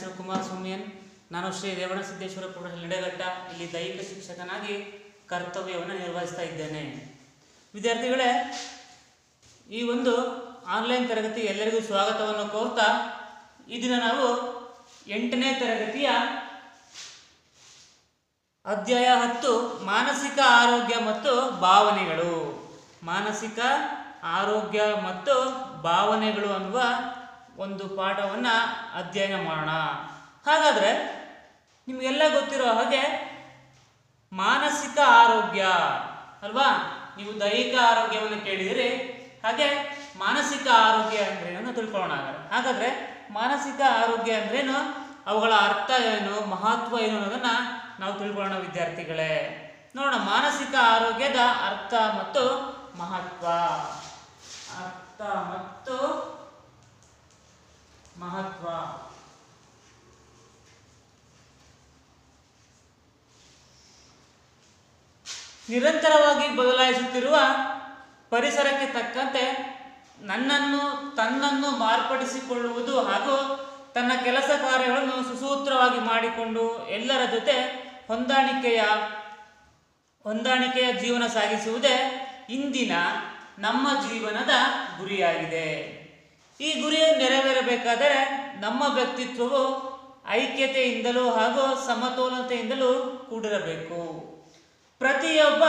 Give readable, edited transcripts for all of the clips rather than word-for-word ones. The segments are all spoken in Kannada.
ಹೆಸರು ಕುಮಾರ್ ಸೌಮ್ಯನ್. ನಾನು ಶ್ರೀ ರೇವಣಸಿದ್ದೇಶ್ವರ ಪ್ರೌಢಶಾಲೆ ನಿಡಘಟ್ಟ ಇಲ್ಲಿ ದೈಹಿಕ ಶಿಕ್ಷಕನಾಗಿ ಕರ್ತವ್ಯವನ್ನು ನಿರ್ವಹಿಸ್ತಾ ಇದ್ದೇನೆ. ವಿದ್ಯಾರ್ಥಿಗಳೇ, ಈ ಒಂದು ಆನ್ಲೈನ್ ತರಗತಿ ಎಲ್ಲರಿಗೂ ಸ್ವಾಗತವನ್ನು ಕೋರ್ತಾ ಈ ದಿನ ನಾವು 8ನೇ ತರಗತಿಯ ಅಧ್ಯಾಯ 10 ಮಾನಸಿಕ ಆರೋಗ್ಯ ಮತ್ತು ಭಾವನೆಗಳು, ಮಾನಸಿಕ ಆರೋಗ್ಯ ಮತ್ತು ಭಾವನೆಗಳು ಅನ್ನುವ ಒಂದು ಪಾಠವನ್ನು ಅಧ್ಯಯನ ಮಾಡೋಣ. ಹಾಗಾದರೆ ನಿಮಗೆಲ್ಲ ಗೊತ್ತಿರೋ ಹಾಗೆ ಮಾನಸಿಕ ಆರೋಗ್ಯ ಅಲ್ವಾ, ನೀವು ದೈಹಿಕ ಆರೋಗ್ಯವನ್ನು ಕೇಳಿದಿರಿ, ಹಾಗೆ ಮಾನಸಿಕ ಆರೋಗ್ಯ ಅಂದ್ರೇನು ತಿಳ್ಕೊಳ್ಳೋಣ. ಹಾಗಾದರೆ ಮಾನಸಿಕ ಆರೋಗ್ಯ ಅಂದ್ರೇನು, ಅವುಗಳ ಅರ್ಥ ಏನು, ಮಹತ್ವ ಏನು ಅನ್ನೋದನ್ನು ನಾವು ತಿಳ್ಕೊಳ್ಳೋಣ ವಿದ್ಯಾರ್ಥಿಗಳೇ. ನೋಡೋಣ ಮಾನಸಿಕ ಆರೋಗ್ಯದ ಅರ್ಥ ಮತ್ತು ಮಹತ್ವ. ಅರ್ಥ ಮತ್ತು ಮಹತ್ವ. ನಿರಂತರವಾಗಿ ಬದಲಾಯಿಸುತ್ತಿರುವ ಪರಿಸರಕ್ಕೆ ತಕ್ಕಂತೆ ತನ್ನನ್ನು ಮಾರ್ಪಡಿಸಿಕೊಳ್ಳುವುದು ಹಾಗೂ ತನ್ನ ಕೆಲಸ ಕಾರ್ಯಗಳನ್ನು ಸುಸೂತ್ರವಾಗಿ ಮಾಡಿಕೊಂಡು ಎಲ್ಲರ ಜೊತೆ ಹೊಂದಾಣಿಕೆಯ ಜೀವನ ಸಾಗಿಸುವುದೇ ಇಂದಿನ ನಮ್ಮ ಜೀವನದ ಗುರಿಯಾಗಿದೆ. ಈ ಗುರಿಯನ್ನು ನೆರವೇರಬೇಕಾದರೆ ನಮ್ಮ ವ್ಯಕ್ತಿತ್ವವು ಐಕ್ಯತೆಯಿಂದಲೂ ಹಾಗೂ ಸಮತೋಲನತೆಯಿಂದಲೂ ಕೂಡಿರಬೇಕು. ಪ್ರತಿಯೊಬ್ಬ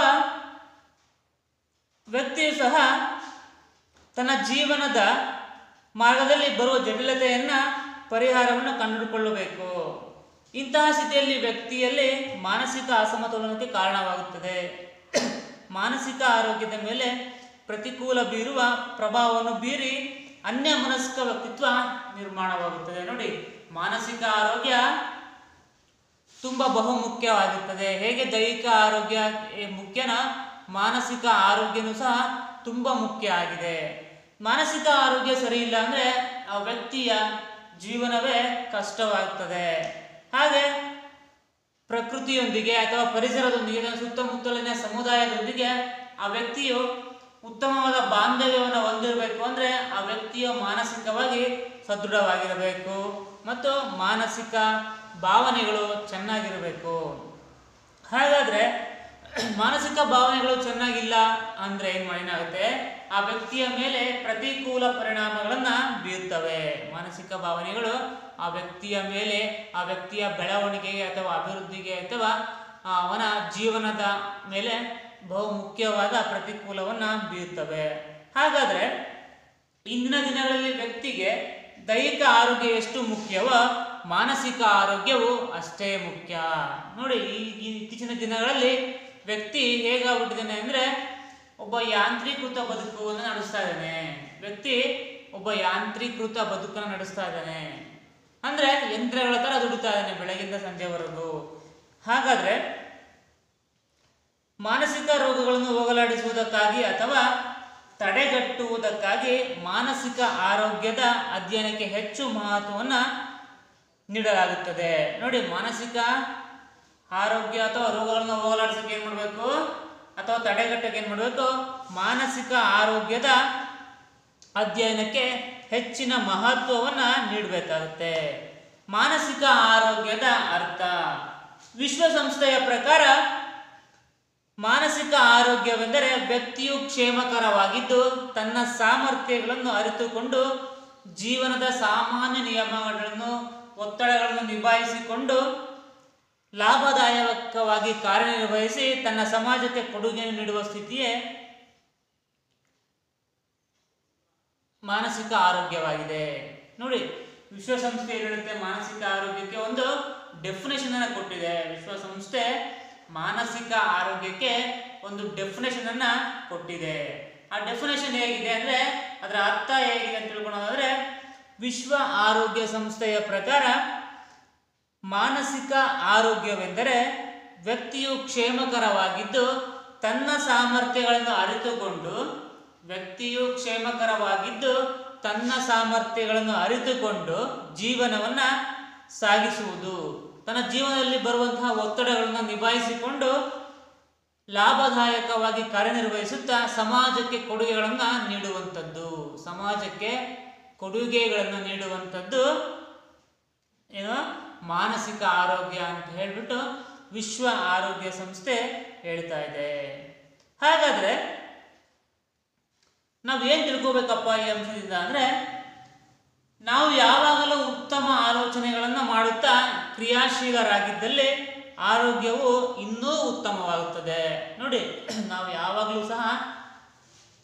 ವ್ಯಕ್ತಿಯು ಸಹ ತನ್ನ ಜೀವನದ ಮಾರ್ಗದಲ್ಲಿ ಬರುವ ಜಟಿಲತೆಯನ್ನು ಪರಿಹಾರವನ್ನು ಕಂಡುಕೊಳ್ಳಬೇಕು. ಇಂತಹ ಸ್ಥಿತಿಯಲ್ಲಿ ವ್ಯಕ್ತಿಯಲ್ಲಿ ಮಾನಸಿಕ ಅಸಮತೋಲನಕ್ಕೆ ಕಾರಣವಾಗುತ್ತದೆ. ಮಾನಸಿಕ ಆರೋಗ್ಯದ ಮೇಲೆ ಪ್ರತಿಕೂಲ ಬೀರುವ ಪ್ರಭಾವವನ್ನು ಬೀರಿ ಅನ್ಯಮನಸ್ಕ ವ್ಯಕ್ತಿತ್ವ ನಿರ್ಮಾಣವಾಗುತ್ತದೆ. ನೋಡಿ, ಮಾನಸಿಕ ಆರೋಗ್ಯ ತುಂಬ ಬಹುಮುಖ್ಯವಾಗಿರ್ತದೆ. ಹೇಗೆ ದೈಹಿಕ ಆರೋಗ್ಯ ಮುಖ್ಯನ, ಮಾನಸಿಕ ಆರೋಗ್ಯನೂ ಸಹ ತುಂಬ ಮುಖ್ಯ ಆಗಿದೆ. ಮಾನಸಿಕ ಆರೋಗ್ಯ ಸರಿ ಇಲ್ಲ ಅಂದರೆ ಆ ವ್ಯಕ್ತಿಯ ಜೀವನವೇ ಕಷ್ಟವಾಗ್ತದೆ. ಹಾಗೆ ಪ್ರಕೃತಿಯೊಂದಿಗೆ ಅಥವಾ ಪರಿಸರದೊಂದಿಗೆ, ಸುತ್ತಮುತ್ತಲಿನ ಸಮುದಾಯದೊಂದಿಗೆ ಆ ವ್ಯಕ್ತಿಯು ಉತ್ತಮವಾದ ಬಾಂಧವ್ಯವನ್ನು ಹೊಂದಿರಬೇಕು. ಅಂದರೆ ಆ ವ್ಯಕ್ತಿಯು ಮಾನಸಿಕವಾಗಿ ಸದೃಢವಾಗಿರಬೇಕು ಮತ್ತು ಮಾನಸಿಕ ಭಾವನೆಗಳು ಚೆನ್ನಾಗಿರಬೇಕು. ಹಾಗಾದರೆ ಮಾನಸಿಕ ಭಾವನೆಗಳು ಚೆನ್ನಾಗಿಲ್ಲ ಅಂದರೆ ಏನಾಗುತ್ತೆ, ಆ ವ್ಯಕ್ತಿಯ ಮೇಲೆ ಪ್ರತಿಕೂಲ ಪರಿಣಾಮಗಳನ್ನು ಬೀರ್ತವೆ. ಮಾನಸಿಕ ಭಾವನೆಗಳು ಆ ವ್ಯಕ್ತಿಯ ಮೇಲೆ, ಆ ವ್ಯಕ್ತಿಯ ಬೆಳವಣಿಗೆಗೆ ಅಥವಾ ಅಭಿವೃದ್ಧಿಗೆ ಅಥವಾ ಅವನ ಜೀವನದ ಮೇಲೆ ಬಹುಮುಖ್ಯವಾದ ಪ್ರತಿಕೂಲವನ್ನು ಬೀರ್ತವೆ. ಹಾಗಾದರೆ ಇಂದಿನ ದಿನಗಳಲ್ಲಿ ವ್ಯಕ್ತಿಗೆ ದೈಹಿಕ ಆರೋಗ್ಯ ಎಷ್ಟು ಮುಖ್ಯವೋ ಮಾನಸಿಕ ಆರೋಗ್ಯವು ಅಷ್ಟೇ ಮುಖ್ಯ. ನೋಡಿ, ಈ ಇತ್ತೀಚಿನ ದಿನಗಳಲ್ಲಿ ವ್ಯಕ್ತಿ ಹೇಗಾಗ್ಬಿಟ್ಟಿದ್ದಾನೆ ಅಂದರೆ ಒಬ್ಬ ಯಾಂತ್ರೀಕೃತ ಬದುಕನ್ನು ನಡೆಸ್ತಾ ಇದ್ದಾನೆ. ವ್ಯಕ್ತಿ ಒಬ್ಬ ಯಾಂತ್ರೀಕೃತ ಬದುಕನ್ನು ನಡೆಸ್ತಾ ಇದ್ದಾನೆ ಅಂದರೆ ಯಂತ್ರಗಳ ಥರ ದುಡಿತಾ ಇದ್ದಾನೆ ಬೆಳಗಿಂದ ಸಂಜೆವರೆಗೂ. ಹಾಗಾದರೆ ಮಾನಸಿಕ ರೋಗಗಳನ್ನು ಹೋಗಲಾಡಿಸುವುದಕ್ಕಾಗಿ ಅಥವಾ ತಡೆಗಟ್ಟುವುದಕ್ಕಾಗಿ ಮಾನಸಿಕ ಆರೋಗ್ಯದ ಅಧ್ಯಯನಕ್ಕೆ ಹೆಚ್ಚು ಮಹತ್ವವನ್ನು ನೀಡಲಾಗುತ್ತದೆ. ನೋಡಿ, ಮಾನಸಿಕ ಆರೋಗ್ಯ ಅಥವಾ ರೋಗಗಳನ್ನು ಹೋಗಲಾಡಿಸೋಕೆ ಏನು ಮಾಡಬೇಕು ಅಥವಾ ತಡೆಗಟ್ಟಕ್ಕೆ ಏನು ಮಾಡಬೇಕು, ಮಾನಸಿಕ ಆರೋಗ್ಯದ ಅಧ್ಯಯನಕ್ಕೆ ಹೆಚ್ಚಿನ ಮಹತ್ವವನ್ನು ನೀಡಬೇಕಾಗುತ್ತೆ. ಮಾನಸಿಕ ಆರೋಗ್ಯದ ಅರ್ಥ. ವಿಶ್ವಸಂಸ್ಥೆಯ ಪ್ರಕಾರ ಮಾನಸಿಕ ಆರೋಗ್ಯವೆಂದರೆ ವ್ಯಕ್ತಿಯು ಕ್ಷೇಮಕರವಾಗಿದ್ದು ತನ್ನ ಸಾಮರ್ಥ್ಯಗಳನ್ನು ಅರಿತುಕೊಂಡು ಜೀವನದ ಸಾಮಾನ್ಯ ನಿಯಮಗಳನ್ನು, ಒತ್ತಡಗಳನ್ನು ನಿಭಾಯಿಸಿಕೊಂಡು ಲಾಭದಾಯಕವಾಗಿ ಕಾರ್ಯನಿರ್ವಹಿಸಿ ತನ್ನ ಸಮಾಜಕ್ಕೆ ಕೊಡುಗೆಯನ್ನು ನೀಡುವ ಸ್ಥಿತಿಯೇ ಮಾನಸಿಕ ಆರೋಗ್ಯವಾಗಿದೆ. ನೋಡಿ, ವಿಶ್ವಸಂಸ್ಥೆ ಹೇಳುತ್ತೆ ಮಾನಸಿಕ ಆರೋಗ್ಯಕ್ಕೆ ಒಂದು ಡೆಫಿನೇಷನ್ ಅನ್ನು ಕೊಟ್ಟಿದೆ. ವಿಶ್ವಸಂಸ್ಥೆ ಮಾನಸಿಕ ಆರೋಗ್ಯಕ್ಕೆ ಒಂದು ಡೆಫಿನೇಷನ್ ಅನ್ನ ಕೊಟ್ಟಿದೆ. ಆ ಡೆಫಿನೇಷನ್ ಹೇಗಿದೆ ಅಂದರೆ, ಅದರ ಅರ್ಥ ಹೇಗಿದೆ ಅಂತ ತಿಳ್ಕೊಳ್ಳೋದಾದ್ರೆ, ವಿಶ್ವ ಆರೋಗ್ಯ ಸಂಸ್ಥೆಯ ಪ್ರಕಾರ ಮಾನಸಿಕ ಆರೋಗ್ಯವೆಂದರೆ ವ್ಯಕ್ತಿಯು ಕ್ಷೇಮಕರವಾಗಿದ್ದು ತನ್ನ ಸಾಮರ್ಥ್ಯಗಳನ್ನು ಅರಿತುಕೊಂಡು ಜೀವನವನ್ನು ಸಾಗಿಸುವುದು, ತನ್ನ ಜೀವನದಲ್ಲಿ ಬರುವಂತಹ ಒತ್ತಡಗಳನ್ನು ನಿಭಾಯಿಸಿಕೊಂಡು ಲಾಭದಾಯಕವಾಗಿ ಕಾರ್ಯನಿರ್ವಹಿಸುತ್ತಾ ಸಮಾಜಕ್ಕೆ ಕೊಡುಗೆಗಳನ್ನು ನೀಡುವಂಥದ್ದು ಏನು ಮಾನಸಿಕ ಆರೋಗ್ಯ ಅಂತ ಹೇಳ್ಬಿಟ್ಟು ವಿಶ್ವ ಆರೋಗ್ಯ ಸಂಸ್ಥೆ ಹೇಳ್ತಾ ಇದೆ. ಹಾಗಾದ್ರೆ ನಾವು ಏನ್ ತಿಳ್ಕೋಬೇಕಪ್ಪ ಈ ಅಂಶದಿಂದ ಅಂದ್ರೆ, ನಾವು ಯಾವಾಗಲೂ ಉತ್ತಮ ಆಲೋಚನೆಗಳನ್ನು ಮಾಡುತ್ತಾ ಕ್ರಿಯಾಶೀಲರಾಗಿದ್ದಲ್ಲಿ ಆರೋಗ್ಯವು ಇನ್ನೂ ಉತ್ತಮವಾಗುತ್ತದೆ. ನೋಡಿ, ನಾವು ಯಾವಾಗಲೂ ಸಹ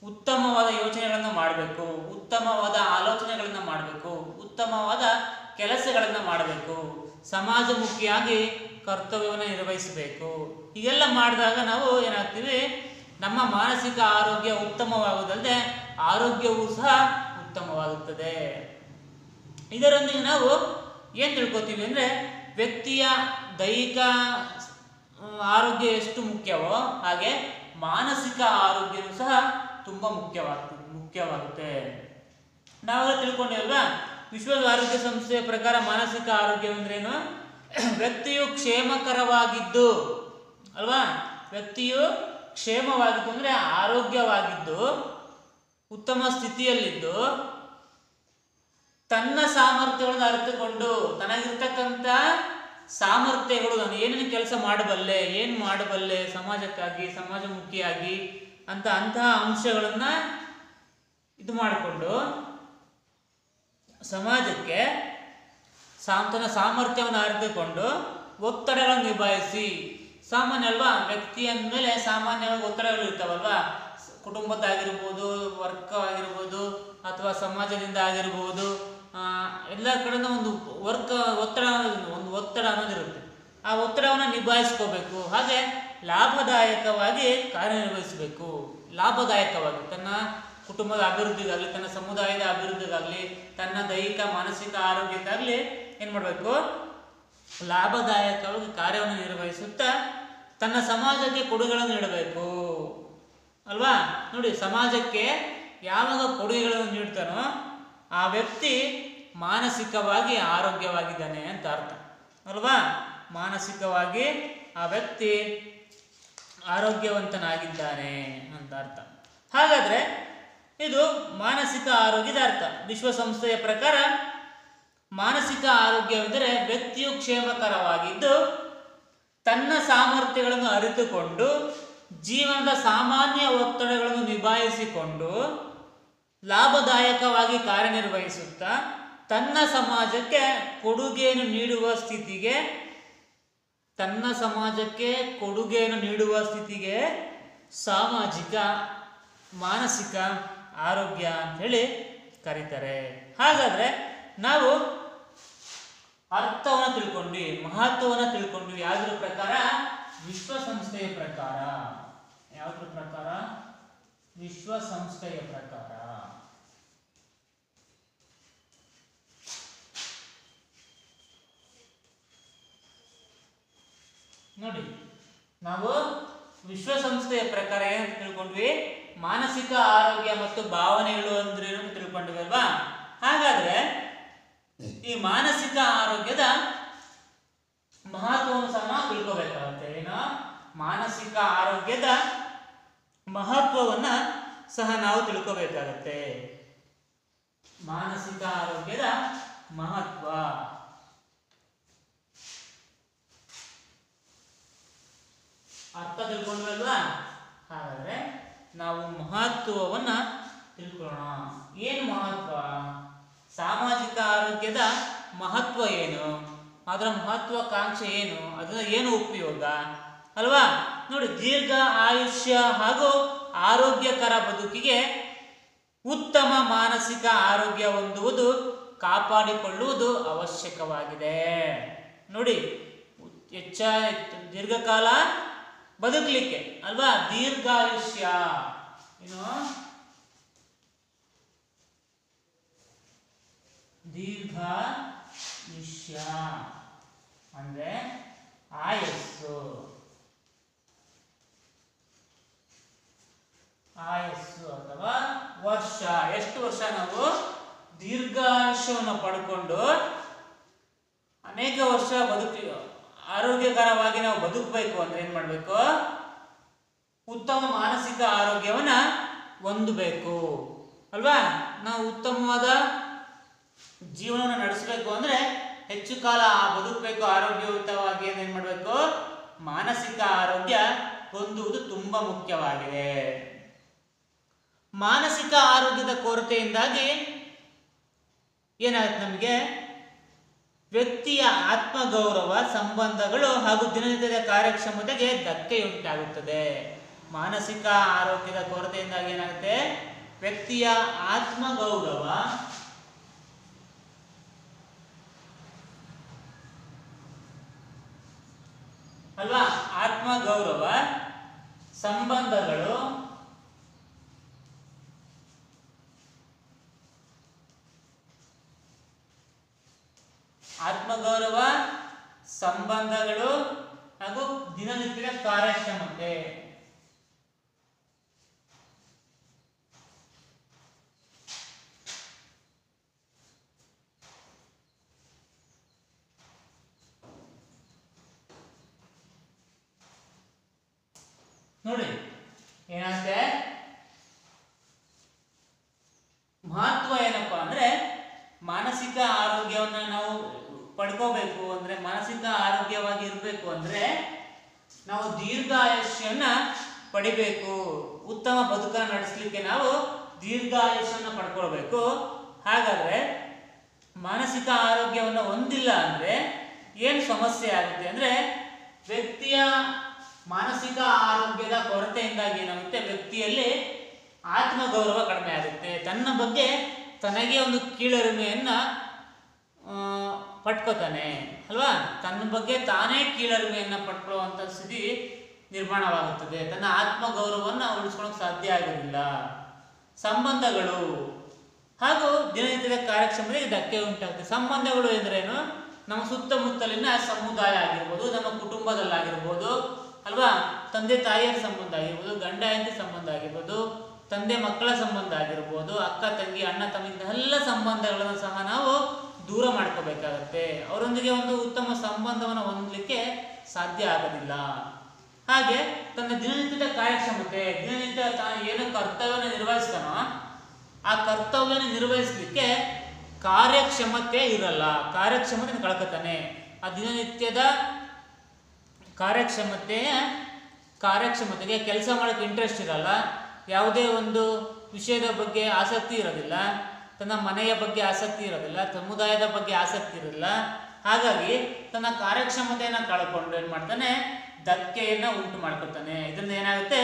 ಉತ್ತಮವಾದ ಯೋಚನೆಗಳನ್ನು ಮಾಡಬೇಕು, ಉತ್ತಮವಾದ ಆಲೋಚನೆಗಳನ್ನು ಮಾಡಬೇಕು, ಉತ್ತಮವಾದ ಕೆಲಸಗಳನ್ನು ಮಾಡಬೇಕು, ಸಮಾಜಮುಖಿಯಾಗಿ ಕರ್ತವ್ಯವನ್ನು ನಿರ್ವಹಿಸಬೇಕು. ಹೀಗೆಲ್ಲ ಮಾಡಿದಾಗ ನಾವು ಏನಾಗ್ತೀವಿ, ನಮ್ಮ ಮಾನಸಿಕ ಆರೋಗ್ಯ ಉತ್ತಮವಾಗುವುದಲ್ಲದೆ ಆರೋಗ್ಯವೂ ಸಹ ಉತ್ತಮವಾಗುತ್ತದೆ. ಇದರೊಂದಿಗೆ ನಾವು ಏನು ತಿಳ್ಕೊತೀವಿ ಅಂದರೆ, ವ್ಯಕ್ತಿಯ ದೈಹಿಕ ಆರೋಗ್ಯ ಎಷ್ಟು ಮುಖ್ಯವೋ ಹಾಗೆ ಮಾನಸಿಕ ಆರೋಗ್ಯವೂ ಸಹ ತುಂಬ ಮುಖ್ಯವಾಗುತ್ತೆ. ನಾವೆಲ್ಲ ತಿಳ್ಕೊಂಡಿಲ್ವಾ, ವಿಶ್ವ ಆರೋಗ್ಯ ಸಂಸ್ಥೆಯ ಪ್ರಕಾರ ಮಾನಸಿಕ ಆರೋಗ್ಯ ಅಂದ್ರೇನು? ವ್ಯಕ್ತಿಯು ಕ್ಷೇಮಕರವಾಗಿದ್ದು ಅಲ್ವಾ, ವ್ಯಕ್ತಿಯು ಕ್ಷೇಮವಾಗಿದ್ದು ಅಂದರೆ ಆರೋಗ್ಯವಾಗಿದ್ದು ಉತ್ತಮ ಸ್ಥಿತಿಯಲ್ಲಿದ್ದು ತನ್ನ ಸಾಮರ್ಥ್ಯಗಳನ್ನು ಅರಿತುಕೊಂಡು ತನಗಿರ್ತಕ್ಕಂಥ ಸಾಮರ್ಥ್ಯಗಳು, ನಾನು ಏನೇನು ಕೆಲಸ ಮಾಡಬಲ್ಲೆ, ಏನು ಮಾಡಬಲ್ಲೆ ಸಮಾಜಕ್ಕಾಗಿ, ಸಮಾಜಮುಖಿಯಾಗಿ ಅಂತಹ ಅಂಶಗಳನ್ನು ಇದು ಮಾಡಿಕೊಂಡು ಸಮಾಜಕ್ಕೆ ತನ್ನ ಸಾಮರ್ಥ್ಯವನ್ನು ಅರಿತುಕೊಂಡು ಒತ್ತಡಗಳನ್ನು ನಿಭಾಯಿಸಿ, ಸಾಮಾನ್ಯ ಅಲ್ವಾ, ವ್ಯಕ್ತಿ ಅಂದಮೇಲೆ ಸಾಮಾನ್ಯವಾಗಿ ಒತ್ತಡಗಳು ಇರ್ತಾವಲ್ವಾ, ಕುಟುಂಬದ್ದಾಗಿರ್ಬೋದು, ವರ್ಕ್ ಆಗಿರ್ಬೋದು, ಅಥವಾ ಸಮಾಜದಿಂದ ಆಗಿರ್ಬೋದು, ಎಲ್ಲ ಕಡೆನೂ ಒಂದು ಒತ್ತಡ ಅನ್ನೋದಿರುತ್ತೆ. ಆ ಒತ್ತಡವನ್ನು ನಿಭಾಯಿಸ್ಕೋಬೇಕು. ಹಾಗೆ ಲಾಭದಾಯಕವಾಗಿ ಕಾರ್ಯನಿರ್ವಹಿಸಬೇಕು. ಲಾಭದಾಯಕವಾಗಿ ತನ್ನ ಕುಟುಂಬದ ಅಭಿವೃದ್ಧಿಗಾಗಲಿ, ತನ್ನ ಸಮುದಾಯದ ಅಭಿವೃದ್ಧಿಗಾಗಲಿ, ತನ್ನ ದೈಹಿಕ ಮಾನಸಿಕ ಆರೋಗ್ಯಕ್ಕಾಗಲಿ ಏನು ಮಾಡಬೇಕು, ಲಾಭದಾಯಕವಾಗಿ ಕಾರ್ಯವನ್ನು ನಿರ್ವಹಿಸುತ್ತಾ ತನ್ನ ಸಮಾಜಕ್ಕೆ ಕೊಡುಗೆಗಳನ್ನು ನೀಡಬೇಕು ಅಲ್ವಾ. ನೋಡಿ, ಸಮಾಜಕ್ಕೆ ಯಾವಾಗ ಕೊಡುಗೆಗಳನ್ನು ನೀಡ್ತಾನೋ ಆ ವ್ಯಕ್ತಿ ಮಾನಸಿಕವಾಗಿ ಆರೋಗ್ಯವಾಗಿದ್ದಾನೆ ಅಂತ ಅರ್ಥ ಅಲ್ವಾ. ಮಾನಸಿಕವಾಗಿ ಆ ವ್ಯಕ್ತಿ ಆರೋಗ್ಯವಂತನಾಗಿದ್ದಾನೆ ಅಂತ ಅರ್ಥ. ಹಾಗಾದರೆ ಇದು ಮಾನಸಿಕ ಆರೋಗ್ಯದ ಅರ್ಥ. ವಿಶ್ವಸಂಸ್ಥೆಯ ಪ್ರಕಾರ ಮಾನಸಿಕ ಆರೋಗ್ಯವೆಂದರೆ ವ್ಯಕ್ತಿಯು ಕ್ಷೇಮಕರವಾಗಿದ್ದು ತನ್ನ ಸಾಮರ್ಥ್ಯಗಳನ್ನು ಅರಿತುಕೊಂಡು ಜೀವನದ ಸಾಮಾನ್ಯ ಒತ್ತಡಗಳನ್ನು ನಿಭಾಯಿಸಿಕೊಂಡು ಲಾಭದಾಯಕವಾಗಿ ಕಾರ್ಯನಿರ್ವಹಿಸುತ್ತಾ ತನ್ನ ಸಮಾಜಕ್ಕೆ ಕೊಡುಗೆಯನ್ನು ನೀಡುವ ಸ್ಥಿತಿಗೆ ಸಾಮಾಜಿಕ ಮಾನಸಿಕ ಆರೋಗ್ಯ ಅಂತ ಹೇಳಿ ಕರೀತಾರೆ. ಹಾಗಾದರೆ ನಾವು ಅರ್ಥವನ್ನು ತಿಳ್ಕೊಂಡ್ವಿ, ಮಹತ್ವವನ್ನು ತಿಳ್ಕೊಂಡ್ವಿ. ಯಾವುದ್ರ ಪ್ರಕಾರ? ವಿಶ್ವಸಂಸ್ಥೆಯ ಪ್ರಕಾರ. ಯಾವುದ್ರ ಪ್ರಕಾರ? ವಿಶ್ವಸಂಸ್ಥೆಯ ಪ್ರಕಾರ. ನೋಡಿ, ನಾವು ವಿಶ್ವಸಂಸ್ಥೆಯ ಪ್ರಕಾರ ಏನು ತಿಳ್ಕೊಂಡ್ವಿ? ಮಾನಸಿಕ ಆರೋಗ್ಯ ಮತ್ತು ಭಾವನೆಗಳು ಅಂದ್ರೆ ಏನು ತಿಳ್ಕೊಂಡ್ವಿ ಅಲ್ವಾ. ಹಾಗಾದ್ರೆ ಈ ಮಾನಸಿಕ ಆರೋಗ್ಯದ ಮಹತ್ವವನ್ನು ಸಹ ನಾವು ತಿಳ್ಕೋಬೇಕಾಗುತ್ತೆ. ಏನು? ಮಾನಸಿಕ ಆರೋಗ್ಯದ ಮಹತ್ವವನ್ನ ಸಹ ನಾವು ತಿಳ್ಕೋಬೇಕಾಗತ್ತೆ. ಮಾನಸಿಕ ಆರೋಗ್ಯದ ಮಹತ್ವ ಅರ್ಥ ತಿಳ್ಕೊಂಡ್ವಲ್ವಾ. ಹಾಗಾದ್ರೆ ನಾವು ಮಹತ್ವವನ್ನ ತಿಳ್ಕೊಳ್ಳೋಣ. ಏನು ಮಹತ್ವ? ಸಾಮಾಜಿಕ ಆರೋಗ್ಯದ ಮಹತ್ವ ಏನು, ಅದರ ಮಹತ್ವಾಕಾಂಕ್ಷೆ ಏನು, ಅದರ ಏನು ಉಪಯೋಗ ಅಲ್ವಾ. ನೋಡಿ, ದೀರ್ಘ ಆಯುಷ್ಯ ಹಾಗೂ ಆರೋಗ್ಯಕರ ಬದುಕಿಗೆ ಉತ್ತಮ ಮಾನಸಿಕ ಆರೋಗ್ಯ ಹೊಂದುವುದು, ಕಾಪಾಡಿಕೊಳ್ಳುವುದು ಅವಶ್ಯಕವಾಗಿದೆ. ನೋಡಿ, ದೀರ್ಘಕಾಲ ಬದುಕಲಿಕ್ಕೆ ಅಲ್ವಾ, ದೀರ್ಘಾಯುಷ್ಯ ಏನು, ದೀರ್ಘಾಯುಷ್ಯ ಅಂದ್ರೆ ಆಯಸ್ಸು ಅಥವಾ ವರ್ಷ. ಎಷ್ಟು ವರ್ಷ ನಾವು ದೀರ್ಘಾಯುಷ್ಯವನ್ನು ಪಡ್ಕೊಂಡು ಅನೇಕ ವರ್ಷ ಆರೋಗ್ಯಕರವಾಗಿ ನಾವು ಬದುಕಬೇಕು ಅಂದ್ರೆ ಏನ್ ಮಾಡಬೇಕು? ಉತ್ತಮ ಮಾನಸಿಕ ಆರೋಗ್ಯವನ್ನ ಹೊಂದಬೇಕು ಅಲ್ವಾ. ನಾವು ಉತ್ತಮವಾದ ಜೀವನವನ್ನು ನಡೆಸಬೇಕು ಅಂದ್ರೆ ಹೆಚ್ಚು ಕಾಲ ಬದುಕಬೇಕು, ಆರೋಗ್ಯಯುತವಾಗಿ ಏನ್ ಮಾಡಬೇಕು, ಮಾನಸಿಕ ಆರೋಗ್ಯ ಹೊಂದುವುದು ತುಂಬಾ ಮುಖ್ಯವಾಗಿದೆ. ಮಾನಸಿಕ ಆರೋಗ್ಯದ ಕೊರತೆಯಿಂದಾಗಿ ಏನಾಗುತ್ತೆ, ನಮಗೆ ವ್ಯಕ್ತಿಯ ಆತ್ಮಗೌರವ, ಸಂಬಂಧಗಳು ಹಾಗೂ ದಿನನಿತ್ಯದ ಕಾರ್ಯಕ್ಷಮತೆಗೆ ಧಕ್ಕೆಯುಂಟಾಗುತ್ತದೆ. ಮಾನಸಿಕ ಆರೋಗ್ಯದ ಕೊರತೆಯಿಂದಾಗಿ ಏನಾಗುತ್ತೆ, ವ್ಯಕ್ತಿಯ ಆತ್ಮಗೌರವ, ಅಲ್ವಾ, ಆತ್ಮಗೌರವ, ಸಂಬಂಧಗಳು ಸಂಬಂಧಗಳು ಹಾಗೂ ದಿನನಿತ್ಯದ ಕಾರ್ಯಕ್ಷಮತೆ. ನೋಡಿ ಏನಾಗುತ್ತೆ, ಮಹತ್ವ ಏನಪ್ಪಾ ಅಂದ್ರೆ ಮಾನಸಿಕ ಆರೋಗ್ಯವನ್ನ ನಾವು ಪಡ್ಕೋಬೇಕು ಅಂದ್ರೆ, ಮಾನಸಿಕ ಆರೋಗ್ಯವಾಗಿ ಇರಬೇಕು ಅಂದ್ರೆ ನಾವು ದೀರ್ಘಾಯುಷ್ಯನ್ನ ಪಡಿಬೇಕು. ಉತ್ತಮ ಬದುಕನ್ನು ನಡೆಸಲಿಕ್ಕೆ ನಾವು ದೀರ್ಘಾಯುಷ್ಯನ್ನ ಪಡ್ಕೊಳ್ಬೇಕು. ಹಾಗಾದ್ರೆ ಮಾನಸಿಕ ಆರೋಗ್ಯವನ್ನು ಹೊಂದಿಲ್ಲ ಅಂದ್ರೆ ಏನು ಸಮಸ್ಯೆ ಆಗುತ್ತೆ ಅಂದ್ರೆ, ವ್ಯಕ್ತಿಯ ಮಾನಸಿಕ ಆರೋಗ್ಯದ ಕೊರತೆಯಿಂದಾಗಿ ಏನಾಗುತ್ತೆ, ವ್ಯಕ್ತಿಯಲ್ಲಿ ಆತ್ಮಗೌರವ ಕಡಿಮೆ ಆಗುತ್ತೆ. ತನ್ನ ಬಗ್ಗೆ ತನಗೆ ಒಂದು ಕೀಳರಿಮೆಯನ್ನ ಪಟ್ಕೋತಾನೆ ಅಲ್ವಾ, ತನ್ನ ಬಗ್ಗೆ ತಾನೇ ಕೀಳರಿಮೆಯನ್ನ ಪಟ್ಕೊಳ್ಳುವಂಥ ಸ್ಥಿತಿ ನಿರ್ಮಾಣವಾಗುತ್ತದೆ. ತನ್ನ ಆತ್ಮಗೌರವವನ್ನು ಉಳಿಸ್ಕೊಳ್ಳೋಕೆ ಸಾಧ್ಯ ಆಗೋದಿಲ್ಲ. ಸಂಬಂಧಗಳು ಹಾಗೂ ದಿನನಿತ್ಯದ ಕಾರ್ಯಕ್ಷಮತೆಗೆ ಧಕ್ಕೆ ಉಂಟಾಗುತ್ತೆ. ಸಂಬಂಧಗಳು ಎಂದರೇನು, ನಮ್ಮ ಸುತ್ತಮುತ್ತಲಿನ ಸಮುದಾಯ ಆಗಿರ್ಬೋದು, ನಮ್ಮ ಕುಟುಂಬದಲ್ಲಾಗಿರ್ಬೋದು ಅಲ್ವಾ, ತಂದೆ ತಾಯಿಯರ ಸಂಬಂಧ ಆಗಿರ್ಬೋದು, ಗಂಡ ಹೆಂಡತಿ ಸಂಬಂಧ ಆಗಿರ್ಬೋದು, ತಂದೆ ಮಕ್ಕಳ ಸಂಬಂಧ ಆಗಿರ್ಬೋದು, ಅಕ್ಕ ತಂಗಿ ಅಣ್ಣ ತಮ್ಮ ಎಲ್ಲ ಸಂಬಂಧಗಳನ್ನು ಸಹ ನಾವು ದೂರ ಮಾಡ್ಕೋಬೇಕಾಗತ್ತೆ. ಅವರೊಂದಿಗೆ ಒಂದು ಉತ್ತಮ ಸಂಬಂಧವನ್ನು ಹೊಂದಲಿಕ್ಕೆ ಸಾಧ್ಯ ಆಗೋದಿಲ್ಲ. ಹಾಗೆ ತನ್ನ ದಿನನಿತ್ಯದ ಕಾರ್ಯಕ್ಷಮತೆ, ದಿನನಿತ್ಯ ತಾನು ಏನು ಕರ್ತವ್ಯವನ್ನು ನಿರ್ವಹಿಸ್ತಾನೋ ಆ ಕರ್ತವ್ಯವನ್ನು ನಿರ್ವಹಿಸಲಿಕ್ಕೆ ಕಾರ್ಯಕ್ಷಮತೆ ಇರಲ್ಲ, ಕಾರ್ಯಕ್ಷಮತೆ ಕಳ್ಕೊತಾನೆ. ಆ ದಿನನಿತ್ಯದ ಕಾರ್ಯಕ್ಷಮತೆಗೆ ಕೆಲಸ ಮಾಡೋಕ್ಕೆ ಇಂಟ್ರೆಸ್ಟ್ ಇರಲ್ಲ, ಯಾವುದೇ ಒಂದು ವಿಷಯದ ಬಗ್ಗೆ ಆಸಕ್ತಿ ಇರೋದಿಲ್ಲ, ತನ್ನ ಮನೆಯ ಬಗ್ಗೆ ಆಸಕ್ತಿ ಇರೋದಿಲ್ಲ, ಸಮುದಾಯದ ಬಗ್ಗೆ ಆಸಕ್ತಿ ಇರಲ್ಲ. ಹಾಗಾಗಿ ತನ್ನ ಕಾರ್ಯಕ್ಷಮತೆಯನ್ನು ಕಳ್ಕೊಂಡು ಏನು ಮಾಡ್ತಾನೆ, ಧಕ್ಕೆಯನ್ನು ಉಂಟು ಮಾಡ್ಕೊತಾನೆ. ಇದರಿಂದ ಏನಾಗುತ್ತೆ,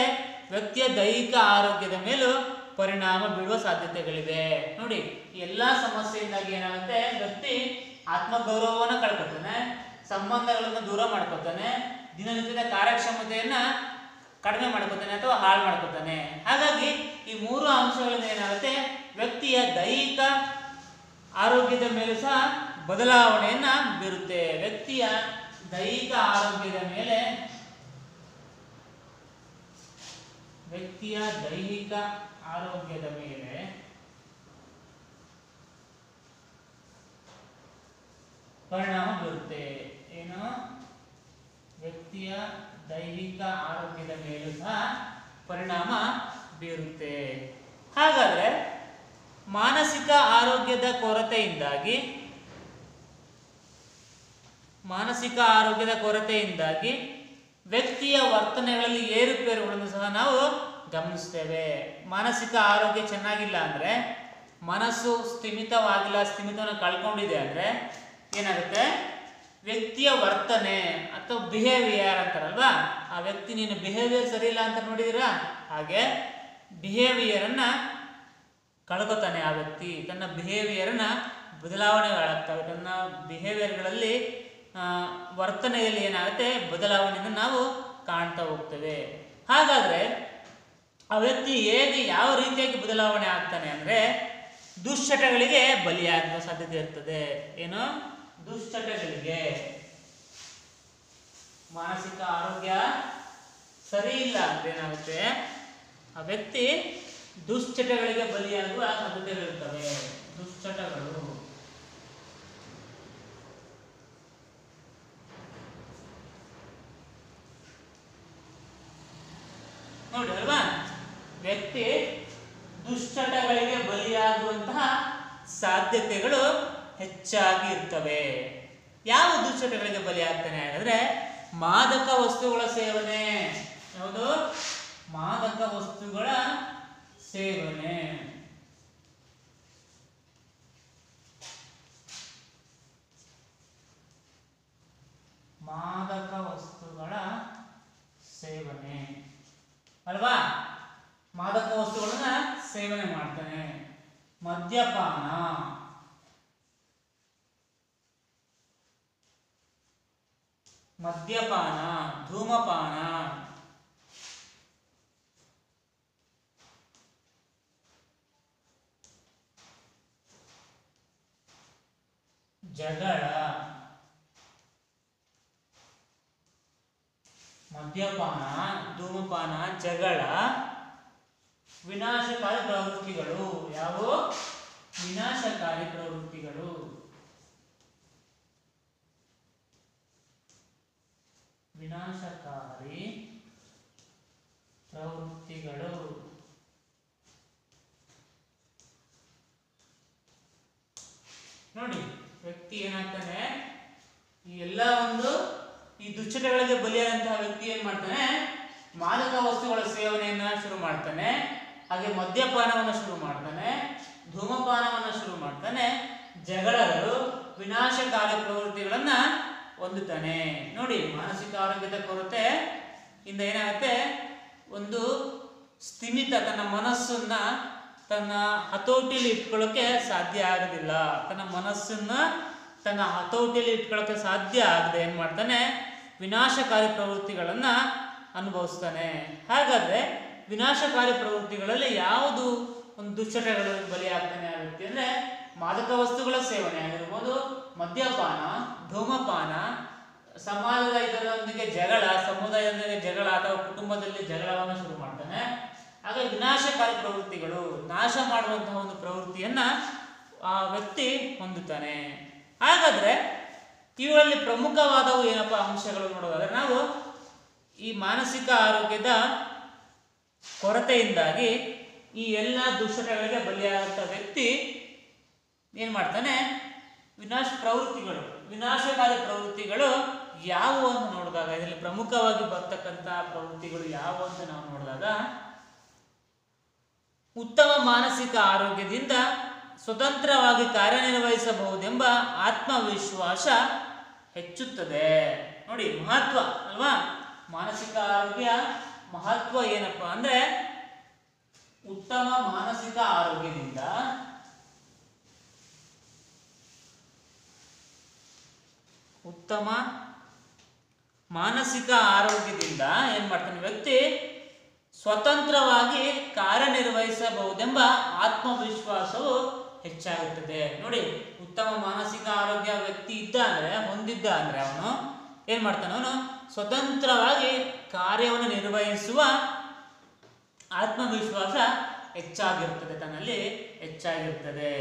ವ್ಯಕ್ತಿಯ ದೈಹಿಕ ಆರೋಗ್ಯದ ಮೇಲೂ ಪರಿಣಾಮ ಬೀಳುವ ಸಾಧ್ಯತೆಗಳಿವೆ. ನೋಡಿ, ಎಲ್ಲ ಸಮಸ್ಯೆಯಿಂದಾಗಿ ಏನಾಗುತ್ತೆ, ವ್ಯಕ್ತಿ ಆತ್ಮಗೌರವವನ್ನು ಕಳ್ಕೊತಾನೆ, ಸಂಬಂಧಗಳನ್ನು ದೂರ ಮಾಡ್ಕೊತಾನೆ, ದಿನನಿತ್ಯದ ಕಾರ್ಯಕ್ಷಮತೆಯನ್ನ ಕಡಿಮೆ ಮಾಡ್ಕೊತಾನೆ ಅಥವಾ ಹಾಳು ಮಾಡ್ಕೊತಾನೆ. ಹಾಗಾಗಿ ಈ ಮೂರು ಅಂಶಗಳಿಂದ ಏನಾಗುತ್ತೆ, ವ್ಯಕ್ತಿಯ ದೈಹಿಕ ಆರೋಗ್ಯದ ಮೇಲೂ ಸಹ ಬದಲಾವಣೆಯನ್ನ ಬೀರುತ್ತೆ. ವ್ಯಕ್ತಿಯ ದೈಹಿಕ ಆರೋಗ್ಯದ ಮೇಲೆ ಪರಿಣಾಮ ಬೀರುತ್ತೆ. ಏನು, ವ್ಯಕ್ತಿಯ ದೈಹಿಕ ಆರೋಗ್ಯದ ಮೇಲೂ ಸಹ ಪರಿಣಾಮ ಬೀರುತ್ತೆ. ಹಾಗಾದ್ರೆ ಮಾನಸಿಕ ಆರೋಗ್ಯದ ಕೊರತೆಯಿಂದಾಗಿ ವ್ಯಕ್ತಿಯ ವರ್ತನೆಗಳಲ್ಲಿ ಏರುಪೇರುಗಳನ್ನು ಸಹ ನಾವು ಗಮನಿಸ್ತೇವೆ. ಮಾನಸಿಕ ಆರೋಗ್ಯ ಚೆನ್ನಾಗಿಲ್ಲ ಅಂದ್ರೆ, ಮನಸ್ಸು ಸ್ಥಿಮಿತವನ್ನು ಕಳ್ಕೊಂಡಿದೆ ಅಂದ್ರೆ ಏನಾಗುತ್ತೆ, ವ್ಯಕ್ತಿಯ ವರ್ತನೆ ಅಥವಾ ಬಿಹೇವಿಯರ್ ಅಂತಾರಲ್ವಾ, ಆ ವ್ಯಕ್ತಿ ನೀನು ಬಿಹೇವಿಯರ್ ಸರಿ ಇಲ್ಲ ಅಂತ ನೋಡಿದಿರಾ, ಹಾಗೆ ಬಿಹೇವಿಯರನ್ನು ಕಳ್ಕೊತಾನೆ. ಆ ವ್ಯಕ್ತಿ ತನ್ನ ಬಿಹೇವಿಯರನ್ನು ಬದಲಾವಣೆಗಳಾಗ್ತವೆ. ತನ್ನ ಬಿಹೇವಿಯರ್ಗಳಲ್ಲಿ ವರ್ತನೆಯಲ್ಲಿ ಏನಾಗುತ್ತೆ, ಬದಲಾವಣೆಯನ್ನು ನಾವು ಕಾಣ್ತಾ ಹೋಗ್ತೇವೆ. ಹಾಗಾದರೆ ಆ ವ್ಯಕ್ತಿ ಯಾವ ರೀತಿಯಾಗಿ ಬದಲಾವಣೆ ಆಗ್ತಾನೆ ಅಂದರೆ, ದುಶ್ಚಟಗಳಿಗೆ ಬಲಿಯಾಗುವ ಸಾಧ್ಯತೆ ಇರ್ತದೆ. ಏನು, ದುಶ್ಚಟಗಳಿಗೆ. ಮಾನಸಿಕ ಆರೋಗ್ಯ ಸರಿ ಇಲ್ಲ ಅಂದ್ರೆ ಏನಾಗುತ್ತೆ, ಆ ವ್ಯಕ್ತಿ ದುಶ್ಚಟಗಳಿಗೆ ಬಲಿಯಾಗುವ ಸಾಧ್ಯತೆಗಳಿರ್ತವೆ. ದುಶ್ಚಟಗಳು ನೋಡಿ ಅಲ್ವಾ, ವ್ಯಕ್ತಿ ದುಶ್ಚಟಗಳಿಗೆ ಬಲಿಯಾಗುವಂತಹ ಸಾಧ್ಯತೆಗಳು ಹೆಚ್ಚಾಗಿ ಇರ್ತವೆ. ಯಾವ ದುಶ್ಚಟಗಳಿಗೆ ಬಲಿಯಾಗ್ತಾನೆ ಹಾಗಾದ್ರೆ ಮಾದಕ ವಸ್ತುಗಳ ಸೇವನೆ. ಯಾವುದು? ಮಾದಕ ವಸ್ತುಗಳ ಸೇವನೆ. ಮಾದಕ ವಸ್ತುಗಳ ಸೇವನೆ ಅಲ್ವಾ? ಮಾದಕ ವಸ್ತುಗಳನ್ನ ಸೇವನೆ ಮಾಡ್ತಾನೆ. ಮದ್ಯಪಾನ, ಮದ್ಯಪಾನ, ಧೂಮಪಾನ, ಜಗಳ, ಮದ್ಯಪಾನ, ಧೂಮಪಾನ, ಜಗಳ, ವಿನಾಶಕಾರಿ ಪ್ರವೃತ್ತಿಗಳು. ಯಾವ? ವಿನಾಶಕಾರಿ ಪ್ರವೃತ್ತಿಗಳು. ವಿನಾಶಕಾರಿ ಪ್ರವೃತ್ತಿಗಳು. ನೋಡಿ, ವ್ಯಕ್ತಿ ಏನಾಗ್ತಾನೆ, ಈ ಎಲ್ಲ ಈ ದುಶ್ಚಟಗಳಿಗೆ ಬಲಿಯಾದಂತಹ ವ್ಯಕ್ತಿ ಏನ್ ಮಾಡ್ತಾನೆ, ಮಾದಕ ವಸ್ತುಗಳ ಸೇವನೆಯನ್ನ ಶುರು ಮಾಡ್ತಾನೆ, ಹಾಗೆ ಮದ್ಯಪಾನವನ್ನು ಶುರು ಮಾಡ್ತಾನೆ, ಧೂಮಪಾನವನ್ನು ಶುರು ಮಾಡ್ತಾನೆ, ಜಗಳಗಳು, ವಿನಾಶಕಾರಿ ಪ್ರವೃತ್ತಿಗಳನ್ನ ಹೊಂದುತ್ತಾನೆ. ನೋಡಿ, ಮಾನಸಿಕ ಆರೋಗ್ಯದ ಕೊರತೆ ಇಂದ ಏನಾಗುತ್ತೆ, ಒಂದು ಸ್ಥಿಮಿತ ತನ್ನ ಮನಸ್ಸನ್ನ ತನ್ನ ಹತೋಟಿಯಲ್ಲಿ ಇಟ್ಕೊಳ್ಳೋಕೆ ಸಾಧ್ಯ ಆಗೋದಿಲ್ಲ. ತನ್ನ ಮನಸ್ಸನ್ನ ತನ್ನ ಹತೋಟಿಯಲ್ಲಿ ಇಟ್ಕೊಳ್ಳೋಕೆ ಸಾಧ್ಯ ಆಗದೆ ಏನ್ ಮಾಡ್ತಾನೆ, ವಿನಾಶಕಾರಿ ಪ್ರವೃತ್ತಿಗಳನ್ನ ಅನುಭವಿಸ್ತಾನೆ. ಹಾಗಾದ್ರೆ ವಿನಾಶಕಾರಿ ಪ್ರವೃತ್ತಿಗಳಲ್ಲಿ ಯಾವುದು ಒಂದು ದುಶ್ಚಟಗಳಿಗೆ ಬಲಿಯಾಗ್ತಾನೆ ಆ ವ್ಯಕ್ತಿ ಅಂದ್ರೆ ಮಾದಕ ವಸ್ತುಗಳ ಸೇವನೆ ಆಗಿರ್ಬೋದು, ಮದ್ಯಪಾನ, ಧೂಮಪಾನ, ಸಮಾಜದ ಇದರೊಂದಿಗೆ ಜಗಳ, ಸಮುದಾಯದೊಂದಿಗೆ ಜಗಳ ಅಥವಾ ಕುಟುಂಬದಲ್ಲಿ ಜಗಳವನ್ನು ಶುರು ಮಾಡ್ತಾನೆ. ಹಾಗೆ ವಿನಾಶಕಾರಿ ಪ್ರವೃತ್ತಿಗಳು, ನಾಶ ಮಾಡುವಂತಹ ಒಂದು ಪ್ರವೃತ್ತಿಯನ್ನ ಆ ವ್ಯಕ್ತಿ ಹೊಂದುತ್ತಾನೆ. ಹಾಗಾದ್ರೆ ಇವುಗಳಲ್ಲಿ ಪ್ರಮುಖವಾದವು ಏನಪ್ಪಾ ಅಂಶಗಳು ನೋಡೋದಾದ್ರೆ, ನಾವು ಈ ಮಾನಸಿಕ ಆರೋಗ್ಯದ ಕೊರತೆಯಿಂದಾಗಿ ಈ ಎಲ್ಲ ದುಶ್ಚಟಗಳಿಗೆ ಬಲಿಯಾದಂಥ ವ್ಯಕ್ತಿ ಏನ್ ಮಾಡ್ತಾನೆ, ವಿನಾಶಕಾರಿ ಪ್ರವೃತ್ತಿಗಳು ಯಾವುವು ಅಂತ ನೋಡಿದಾಗ, ಇದರಲ್ಲಿ ಪ್ರಮುಖವಾಗಿ ಬರ್ತಕ್ಕಂಥ ಪ್ರವೃತ್ತಿಗಳು ಯಾವುವು ಅಂತ ನಾವು ನೋಡಿದಾಗ, ಉತ್ತಮ ಮಾನಸಿಕ ಆರೋಗ್ಯದಿಂದ ಸ್ವತಂತ್ರವಾಗಿ ಕಾರ್ಯನಿರ್ವಹಿಸಬಹುದೆಂಬ ಆತ್ಮವಿಶ್ವಾಸ ಹೆಚ್ಚುತ್ತದೆ. ನೋಡಿ, ಮಹತ್ವ ಅಲ್ವಾ, ಮಾನಸಿಕ ಆರೋಗ್ಯ ಮಹತ್ವ ಏನಪ್ಪಾ ಅಂದ್ರೆ, ಉತ್ತಮ ಮಾನಸಿಕ ಆರೋಗ್ಯದಿಂದ ಏನ್ ಮಾಡ್ತಾನೆ ವ್ಯಕ್ತಿ, ಸ್ವತಂತ್ರವಾಗಿ ಕಾರ್ಯನಿರ್ವಹಿಸಬಹುದೆಂಬ ಆತ್ಮವಿಶ್ವಾಸವು ಹೆಚ್ಚಾಗುತ್ತದೆ. ನೋಡಿ, ಉತ್ತಮ ಮಾನಸಿಕ ಆರೋಗ್ಯ ವ್ಯಕ್ತಿ ಹೊಂದಿದ್ದ ಅಂದ್ರೆ ಅವನು ಏನ್ ಮಾಡ್ತಾನೆ, ಅವನು ಸ್ವತಂತ್ರವಾಗಿ ಕಾರ್ಯವನ್ನು ನಿರ್ವಹಿಸುವ ಆತ್ಮವಿಶ್ವಾಸ ಹೆಚ್ಚಾಗಿರುತ್ತದೆ, ತನ್ನಲ್ಲಿ ಹೆಚ್ಚಾಗಿರುತ್ತದೆ.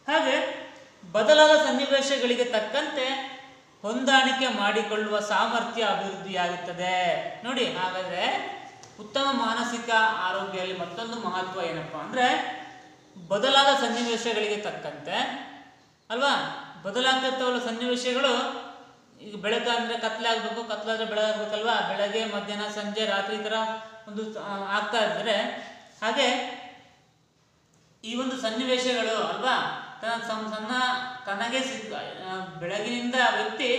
ಹಾಗೆ ಬದಲಾದ ಸನ್ನಿವೇಶಗಳಿಗೆ ತಕ್ಕಂತೆ ಹೊಂದಾಣಿಕೆ ಮಾಡಿಕೊಳ್ಳುವ ಸಾಮರ್ಥ್ಯ ಅಭಿವೃದ್ಧಿಯಾಗುತ್ತದೆ. ನೋಡಿ, ಹಾಗಾದ್ರೆ ಉತ್ತಮ ಮಾನಸಿಕ ಆರೋಗ್ಯದಲ್ಲಿ ಮತ್ತೊಂದು ಮಹತ್ವ ಏನಪ್ಪಾ ಅಂದ್ರೆ, ಬದಲಾದ ಸನ್ನಿವೇಶಗಳಿಗೆ ತಕ್ಕಂತೆ ಅಲ್ವಾ, ಬದಲಾಗ್ತಿರ್ತಾವಲ್ಲ ಸನ್ನಿವೇಶಗಳು. ಈಗ ಬೆಳಕಾದ್ರೆ ಕತ್ಲೆ ಆಗ್ಬೇಕು, ಕತ್ಲಾದ್ರೆ ಬೆಳಗಾಗ್ಬೇಕಲ್ವಾ, ಬೆಳಗ್ಗೆ ಮಧ್ಯಾಹ್ನ ಸಂಜೆ ರಾತ್ರಿ ಈ ತರ ಒಂದು ಆಗ್ತಾ ಇದ್ರೆ, ಹಾಗೆ ಈ ಒಂದು ಸನ್ನಿವೇಶಗಳು ಅಲ್ವಾ, ತನಗೆ ಬೆಳಗಿನಿಂದ ವ್ಯಕ್ತಿ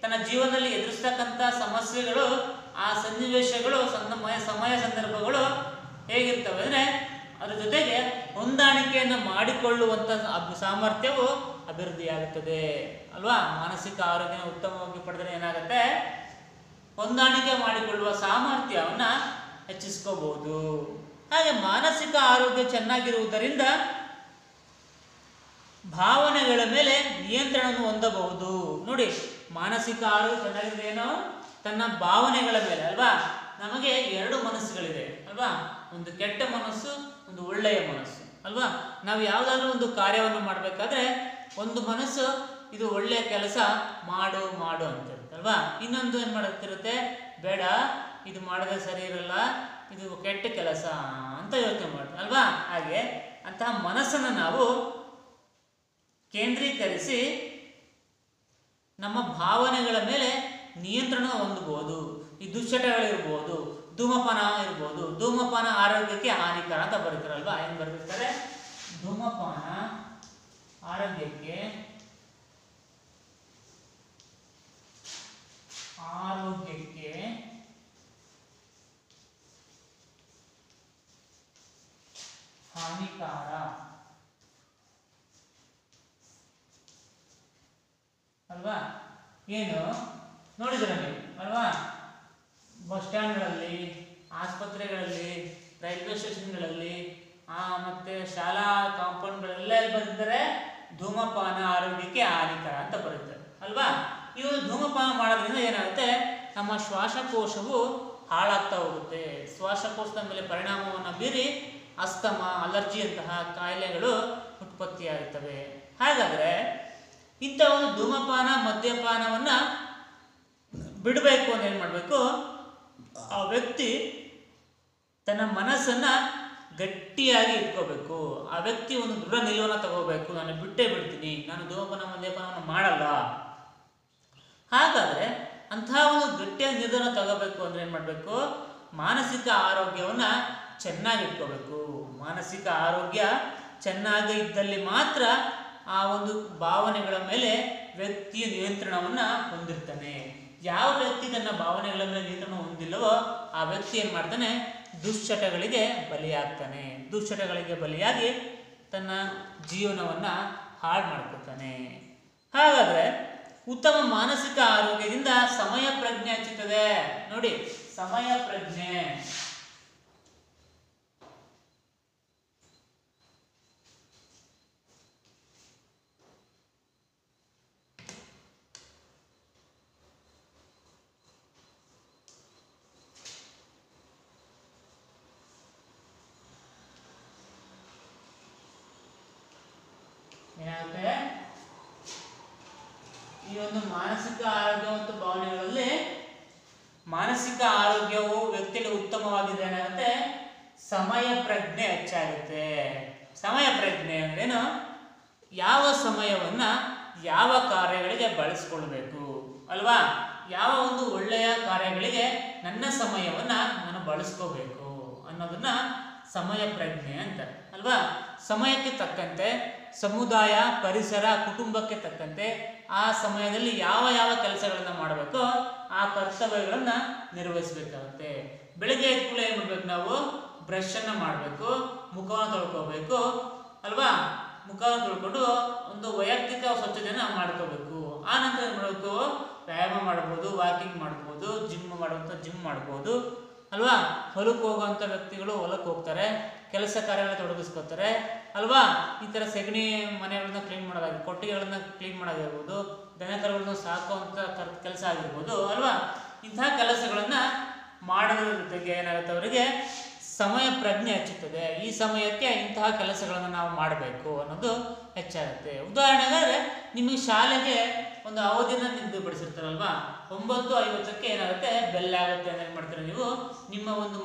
ತನ್ನ ಜೀವನದಲ್ಲಿ ಎದುರಿಸ್ತಕ್ಕಂಥ ಸಮಸ್ಯೆಗಳು, ಆ ಸನ್ನಿವೇಶಗಳು, ಸಮಯ ಸಂದರ್ಭಗಳು ಹೇಗಿರ್ತವೆ ಅಂದ್ರೆ ಅದ್ರ ಜೊತೆಗೆ ಹೊಂದಾಣಿಕೆಯನ್ನು ಮಾಡಿಕೊಳ್ಳುವಂತ ಸಾಮರ್ಥ್ಯವು ಅಭಿವೃದ್ಧಿಯಾಗುತ್ತದೆ ಅಲ್ವಾ. ಮಾನಸಿಕ ಆರೋಗ್ಯ ಉತ್ತಮವಾಗಿ ಪಡೆದರೆ ಏನಾಗುತ್ತೆ, ಹೊಂದಾಣಿಕೆ ಮಾಡಿಕೊಳ್ಳುವ ಸಾಮರ್ಥ್ಯವನ್ನ ಹೆಚ್ಚಿಸ್ಕೋಬಹುದು. ಹಾಗೆ ಮಾನಸಿಕ ಆರೋಗ್ಯ ಚೆನ್ನಾಗಿರುವುದರಿಂದ ಭಾವನೆಗಳ ಮೇಲೆ ನಿಯಂತ್ರಣವನ್ನು ಹೊಂದಬಹುದು. ನೋಡಿ, ಮಾನಸಿಕ ಆರೋಗ್ಯ ಚೆನ್ನಾಗಿದ್ರೆ ಏನೋ, ತನ್ನ ಭಾವನೆಗಳ ಮೇಲೆ ಅಲ್ವಾ. ನಮಗೆ ಎರಡು ಮನಸ್ಸುಗಳಿದೆ ಅಲ್ವಾ, ಒಂದು ಕೆಟ್ಟ ಮನಸ್ಸು, ಒಂದು ಒಳ್ಳೆಯ ಮನಸ್ಸು ಅಲ್ವಾ. ನಾವು ಯಾವುದಾದ್ರೂ ಒಂದು ಕಾರ್ಯವನ್ನು ಮಾಡಬೇಕಾದ್ರೆ ಒಂದು ಮನಸ್ಸು ಇದು ಒಳ್ಳೆಯ ಕೆಲಸ ಮಾಡು ಮಾಡು ಅಂತಿರುತ್ತೆ ಅಲ್ವಾ, ಇನ್ನೊಂದು ಏನು ಮಾಡುತ್ತಿರುತ್ತೆ, ಬೇಡ ಇದು ಮಾಡಿದ್ರೆ ಸರಿ ಇರಲ್ಲ, ಇದು ಕೆಟ್ಟ ಕೆಲಸ ಅಂತ ಯೋಚನೆ ಮಾಡ್ತೀವಿ ಅಲ್ವಾ. ಹಾಗೆ ಅಂತಹ ಮನಸ್ಸನ್ನು ನಾವು ಕೇಂದ್ರೀಕರಿಸಿ ನಮ್ಮ ಭಾವನೆಗಳ ಮೇಲೆ ನಿಯಂತ್ರಣ ಹೊಂದಬಹುದು. ಈ ದುಶ್ಚಟಗಳಿರ್ಬೋದು, ಧೂಮಪಾನ ಇರ್ಬೋದು. ಧೂಮಪಾನ ಆರೋಗ್ಯಕ್ಕೆ ಹಾನಿಕರ ಅಂತ ಬರೀತಾರಲ್ವಾ, ಏನು ಬರೆದಿರ್ತಾರೆ? ಧೂಮಪಾನ ಆರೋಗ್ಯಕ್ಕೆ ಹಾನಿಕಾರ ಅಲ್ವಾ? ಏನು ನೋಡಿದ್ರೆ ನೀವು ಅಲ್ವಾ, ಬಸ್ ಸ್ಟ್ಯಾಂಡ್ಗಳಲ್ಲಿ, ಆಸ್ಪತ್ರೆಗಳಲ್ಲಿ, ರೈಲ್ವೆ ಸ್ಟೇಷನ್ಗಳಲ್ಲಿ, ಮತ್ತೆ ಶಾಲಾ ಕಾಂಪೌಂಡ್ಗಳೆಲ್ಲ ಬರೆದಿದ್ದಾರೆ ಧೂಮಪಾನ ಆರೋಗ್ಯಕ್ಕೆ ಹಾನಿಕರ ಅಂತ ಬರುತ್ತೆ ಅಲ್ವಾ. ಇವರು ಧೂಮಪಾನ ಮಾಡೋದ್ರಿಂದ ಏನಾಗುತ್ತೆ, ನಮ್ಮ ಶ್ವಾಸಕೋಶವು ಹಾಳಾಗ್ತಾ ಹೋಗುತ್ತೆ. ಶ್ವಾಸಕೋಶದ ಮೇಲೆ ಪರಿಣಾಮವನ್ನು ಬೀರಿ ಅಸ್ತಮ, ಅಲರ್ಜಿಯಂತಹ ಕಾಯಿಲೆಗಳು ಉತ್ಪತ್ತಿಯಾಗುತ್ತವೆ. ಹಾಗಾದರೆ ಇಂಥ ಒಂದು ಧೂಮಪಾನ, ಮದ್ಯಪಾನವನ್ನು ಬಿಡಬೇಕು ಅಂತ ಏನು ಮಾಡಬೇಕು? ಆ ವ್ಯಕ್ತಿ ತನ್ನ ಮನಸ್ಸನ್ನು ಗಟ್ಟಿಯಾಗಿ ಇಟ್ಕೋಬೇಕು. ಆ ವ್ಯಕ್ತಿ ಒಂದು ದೃಢ ನಿಲುವನ್ನು ತಗೋಬೇಕು. ನಾನು ಬಿಟ್ಟೇ ಬಿಡ್ತೀನಿ, ನಾನು ಧೂಮಪಾನ ಮದ್ಯಪಾನವನ್ನು ಮಾಡಲ್ಲ. ಹಾಗಾದರೆ ಅಂತಹ ಒಂದು ಗಟ್ಟಿಯಾಗಿ ನಿರ್ಧಾರ ತಗೋಬೇಕು ಅಂದರೆ ಏನು ಮಾಡಬೇಕು? ಮಾನಸಿಕ ಆರೋಗ್ಯವನ್ನು ಚೆನ್ನಾಗಿ ಇಟ್ಕೋಬೇಕು. ಮಾನಸಿಕ ಆರೋಗ್ಯ ಚೆನ್ನಾಗಿ ಇದ್ದಲ್ಲಿ ಮಾತ್ರ ಆ ಒಂದು ಭಾವನೆಗಳ ಮೇಲೆ ವ್ಯಕ್ತಿಯ ನಿಯಂತ್ರಣವನ್ನು ಹೊಂದಿರ್ತಾನೆ. ಯಾವ ವ್ಯಕ್ತಿ ತನ್ನ ಭಾವನೆಗಳ ಮೇಲೆ ನಿಯಂತ್ರಣ ಹೊಂದಿಲ್ಲವೋ ಆ ವ್ಯಕ್ತಿ ಏನು ಮಾಡ್ತಾನೆ? ದುಶ್ಚಟಗಳಿಗೆ ಬಲಿಯಾಗ್ತಾನೆ. ದುಶ್ಚಟಗಳಿಗೆ ಬಲಿಯಾಗಿ ತನ್ನ ಜೀವನವನ್ನು ಹಾಳು ಮಾಡ್ಕೊತಾನೆ. ಹಾಗಾದರೆ ಉತ್ತಮ ಮಾನಸಿಕ ಆರೋಗ್ಯದಿಂದ ಸಮಯ ಪ್ರಜ್ಞೆ ಹೆಚ್ಚುತ್ತದೆ. ನೋಡಿ, ಸಮಯ ಪ್ರಜ್ಞೆ ಏನಾಗುತ್ತೆ? ಈ ಒಂದು ಮಾನಸಿಕ ಆರೋಗ್ಯ ಮತ್ತು ಭಾವನೆಗಳಲ್ಲಿ ಮಾನಸಿಕ ಆರೋಗ್ಯವು ವ್ಯಕ್ತಿಯಲ್ಲಿ ಉತ್ತಮವಾಗಿದೆ. ಏನಾಗುತ್ತೆ? ಸಮಯ ಪ್ರಜ್ಞೆ ಹೆಚ್ಚಾಗುತ್ತೆ. ಸಮಯ ಪ್ರಜ್ಞೆ ಅಂದ್ರೇನು? ಯಾವ ಸಮಯವನ್ನು ಯಾವ ಕಾರ್ಯಗಳಿಗೆ ಬಳಸ್ಕೊಳ್ಬೇಕು ಅಲ್ವಾ? ಯಾವ ಒಂದು ಒಳ್ಳೆಯ ಕಾರ್ಯಗಳಿಗೆ ನನ್ನ ಸಮಯವನ್ನು ನಾನು ಬಳಸ್ಕೋಬೇಕು ಅನ್ನೋದನ್ನ ಸಮಯ ಪ್ರಜ್ಞೆ ಅಂತ ಅಲ್ವಾ. ಸಮಯಕ್ಕೆ ತಕ್ಕಂತೆ ಸಮುದಾಯ, ಪರಿಸರ, ಕುಟುಂಬಕ್ಕೆ ತಕ್ಕಂತೆ ಆ ಸಮಯದಲ್ಲಿ ಯಾವ ಯಾವ ಕೆಲಸಗಳನ್ನು ಮಾಡಬೇಕೋ ಆ ಕರ್ತವ್ಯಗಳನ್ನು ನಿರ್ವಹಿಸಬೇಕಾಗುತ್ತೆ. ಬೆಳಗ್ಗೆ ಎದ್ದ ಕೂಡಲೇ ಏನು ಮಾಡಬೇಕು? ನಾವು ಬ್ರಷನ್ನು ಮಾಡಬೇಕು, ಮುಖವನ್ನು ತೊಳ್ಕೋಬೇಕು ಅಲ್ವಾ. ಮುಖವನ್ನು ತೊಳ್ಕೊಂಡು ಒಂದು ವೈಯಕ್ತಿಕ ಸ್ವಚ್ಛತೆಯನ್ನು ಮಾಡ್ಕೋಬೇಕು. ಆ ನಂತರ ಏನು ಮಾಡಬೇಕು? ವ್ಯಾಯಾಮ ಮಾಡ್ಬೋದು, ವಾಕಿಂಗ್ ಮಾಡ್ಬೋದು, ಜಿಮ್ ಮಾಡುವಂಥ ಜಿಮ್ ಮಾಡ್ಬೋದು ಅಲ್ವಾ. ಹೊಲಕ್ಕೆ ಹೋಗುವಂಥ ವ್ಯಕ್ತಿಗಳು ಹೊಲಕ್ಕೆ ಹೋಗ್ತಾರೆ, ಕೆಲಸ ಕಾರ್ಯಗಳನ್ನ ತೊಡಗಿಸ್ಕೋತಾರೆ ಅಲ್ವಾ. ಈ ಥರ ಸೆಗಣಿ ಮನೆಗಳನ್ನ ಕ್ಲೀನ್ ಮಾಡೋದಾಗಿರ್ಬೋದು, ಕೊಟ್ಟಿಗೆಗಳನ್ನ ಕ್ಲೀನ್ ಮಾಡೋದಾಗಿರ್ಬೋದು, ದನಕರುಗಳನ್ನ ಸಾಕುವಂಥ ಕೆಲಸ ಆಗಿರ್ಬೋದು ಅಲ್ವಾ. ಇಂತಹ ಕೆಲಸಗಳನ್ನು ಮಾಡೋದ್ರ ಜೊತೆಗೆ ಏನಾಗುತ್ತೆ? ಅವರಿಗೆ ಸಮಯ ಪ್ರಜ್ಞೆ ಹೆಚ್ಚುತ್ತದೆ. ಈ ಸಮಯಕ್ಕೆ ಇಂತಹ ಕೆಲಸಗಳನ್ನು ನಾವು ಮಾಡಬೇಕು ಅನ್ನೋದು ಹೆಚ್ಚಾಗುತ್ತೆ. ಉದಾಹರಣೆಗಾದರೆ ನಿಮಗೆ ಶಾಲೆಗೆ ಒಂದು ಅವಧಿನ ನಿಗದಿಪಡಿಸಿರ್ತಾರಲ್ವಾ, 9:50ಕ್ಕೆ ಏನಾಗುತ್ತೆ? ಬೆಲ್ ಆಗುತ್ತೆ ಅಂತ ಏನು ಮಾಡ್ತೀರಾ ನೀವು? ನಿಮ್ಮ ಒಂದು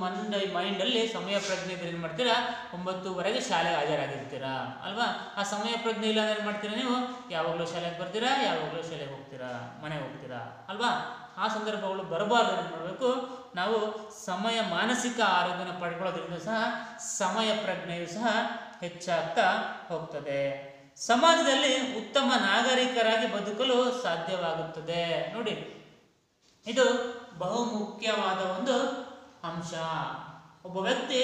ಮೈಂಡಲ್ಲಿ ಸಮಯ ಪ್ರಜ್ಞೆ ಇದ್ರೆ ಏನು ಮಾಡ್ತೀರಾ? 9:00ವರೆಗೆ ಶಾಲೆಗೆ ಹಾಜರಾಗಿರ್ತೀರಾ ಅಲ್ವಾ. ಆ ಸಮಯ ಪ್ರಜ್ಞೆ ಇಲ್ಲ ಅಂದ್ರೆ ಏನು ಮಾಡ್ತೀರಾ ನೀವು? ಯಾವಾಗಲೂ ಶಾಲೆಗೆ ಬರ್ತೀರಾ, ಯಾವಾಗಲೂ ಶಾಲೆಗೆ ಹೋಗ್ತೀರಾ, ಮನೆಗೆ ಹೋಗ್ತೀರಾ ಅಲ್ವಾ. ಆ ಸಂದರ್ಭಗಳು ಬರಬಾರ್ದು. ಏನು ಮಾಡಬೇಕು? ನಾವು ಸಮಯ, ಮಾನಸಿಕ ಆರೋಗ್ಯನ ಪಡ್ಕೊಳ್ಳೋದ್ರಿಂದ ಸಹ ಸಮಯ ಪ್ರಜ್ಞೆಯು ಸಹ ಹೆಚ್ಚಾಗ್ತಾ ಹೋಗ್ತದೆ. ಸಮಾಜದಲ್ಲಿ ಉತ್ತಮ ನಾಗರಿಕರಾಗಿ ಬದುಕಲು ಸಾಧ್ಯವಾಗುತ್ತದೆ. ನೋಡಿ, ಇದು ಬಹುಮುಖ್ಯವಾದ ಒಂದು ಅಂಶ. ಒಬ್ಬ ವ್ಯಕ್ತಿ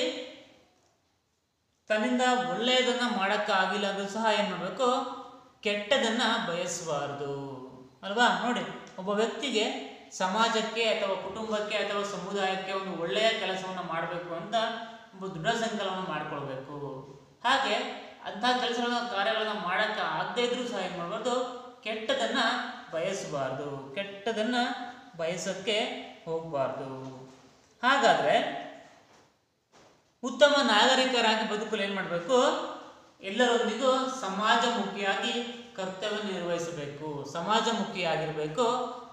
ತನ್ನಿಂದ ಒಳ್ಳೆಯದನ್ನು ಮಾಡೋಕ್ಕಾಗಿಲ್ಲ ಅಂದ್ರೂ ಸಹ ಏನು ಮಾಡಬೇಕು? ಕೆಟ್ಟದನ್ನು ಬಯಸಬಾರ್ದು ಅಲ್ವಾ. ನೋಡಿ, ಒಬ್ಬ ವ್ಯಕ್ತಿಗೆ ಸಮಾಜಕ್ಕೆ ಅಥವಾ ಕುಟುಂಬಕ್ಕೆ ಅಥವಾ ಸಮುದಾಯಕ್ಕೆ ಒಂದು ಒಳ್ಳೆಯ ಕೆಲಸವನ್ನು ಮಾಡಬೇಕು ಅಂತ ಒಂದು ದೃಢ ಸಂಕಲ್ಪವನ್ನು ಮಾಡಿಕೊಳ್ಬೇಕು. ಹಾಗೆ ಅಂತಹ ಕೆಲಸಗಳನ್ನ, ಕಾರ್ಯಗಳನ್ನ ಮಾಡೋಕ್ಕೆ ಆಗದೇ ಇದ್ರೂ ಸಹ ಏನು ಮಾಡಬಾರ್ದು? ಕೆಟ್ಟದನ್ನು ಬಯಸಬಾರ್ದು, ಕೆಟ್ಟದನ್ನು ಬಯಸೋಕ್ಕೆ ಹೋಗಬಾರ್ದು. ಹಾಗಾದರೆ ಉತ್ತಮ ನಾಗರಿಕರಾಗಿ ಬದುಕಲು ಏನು ಮಾಡಬೇಕು? ಎಲ್ಲರೊಂದಿಗೂ ಸಮಾಜಮುಖಿಯಾಗಿ ಕರ್ತವ್ಯ ನಿರ್ವಹಿಸಬೇಕು, ಸಮಾಜಮುಖಿಯಾಗಿರಬೇಕು.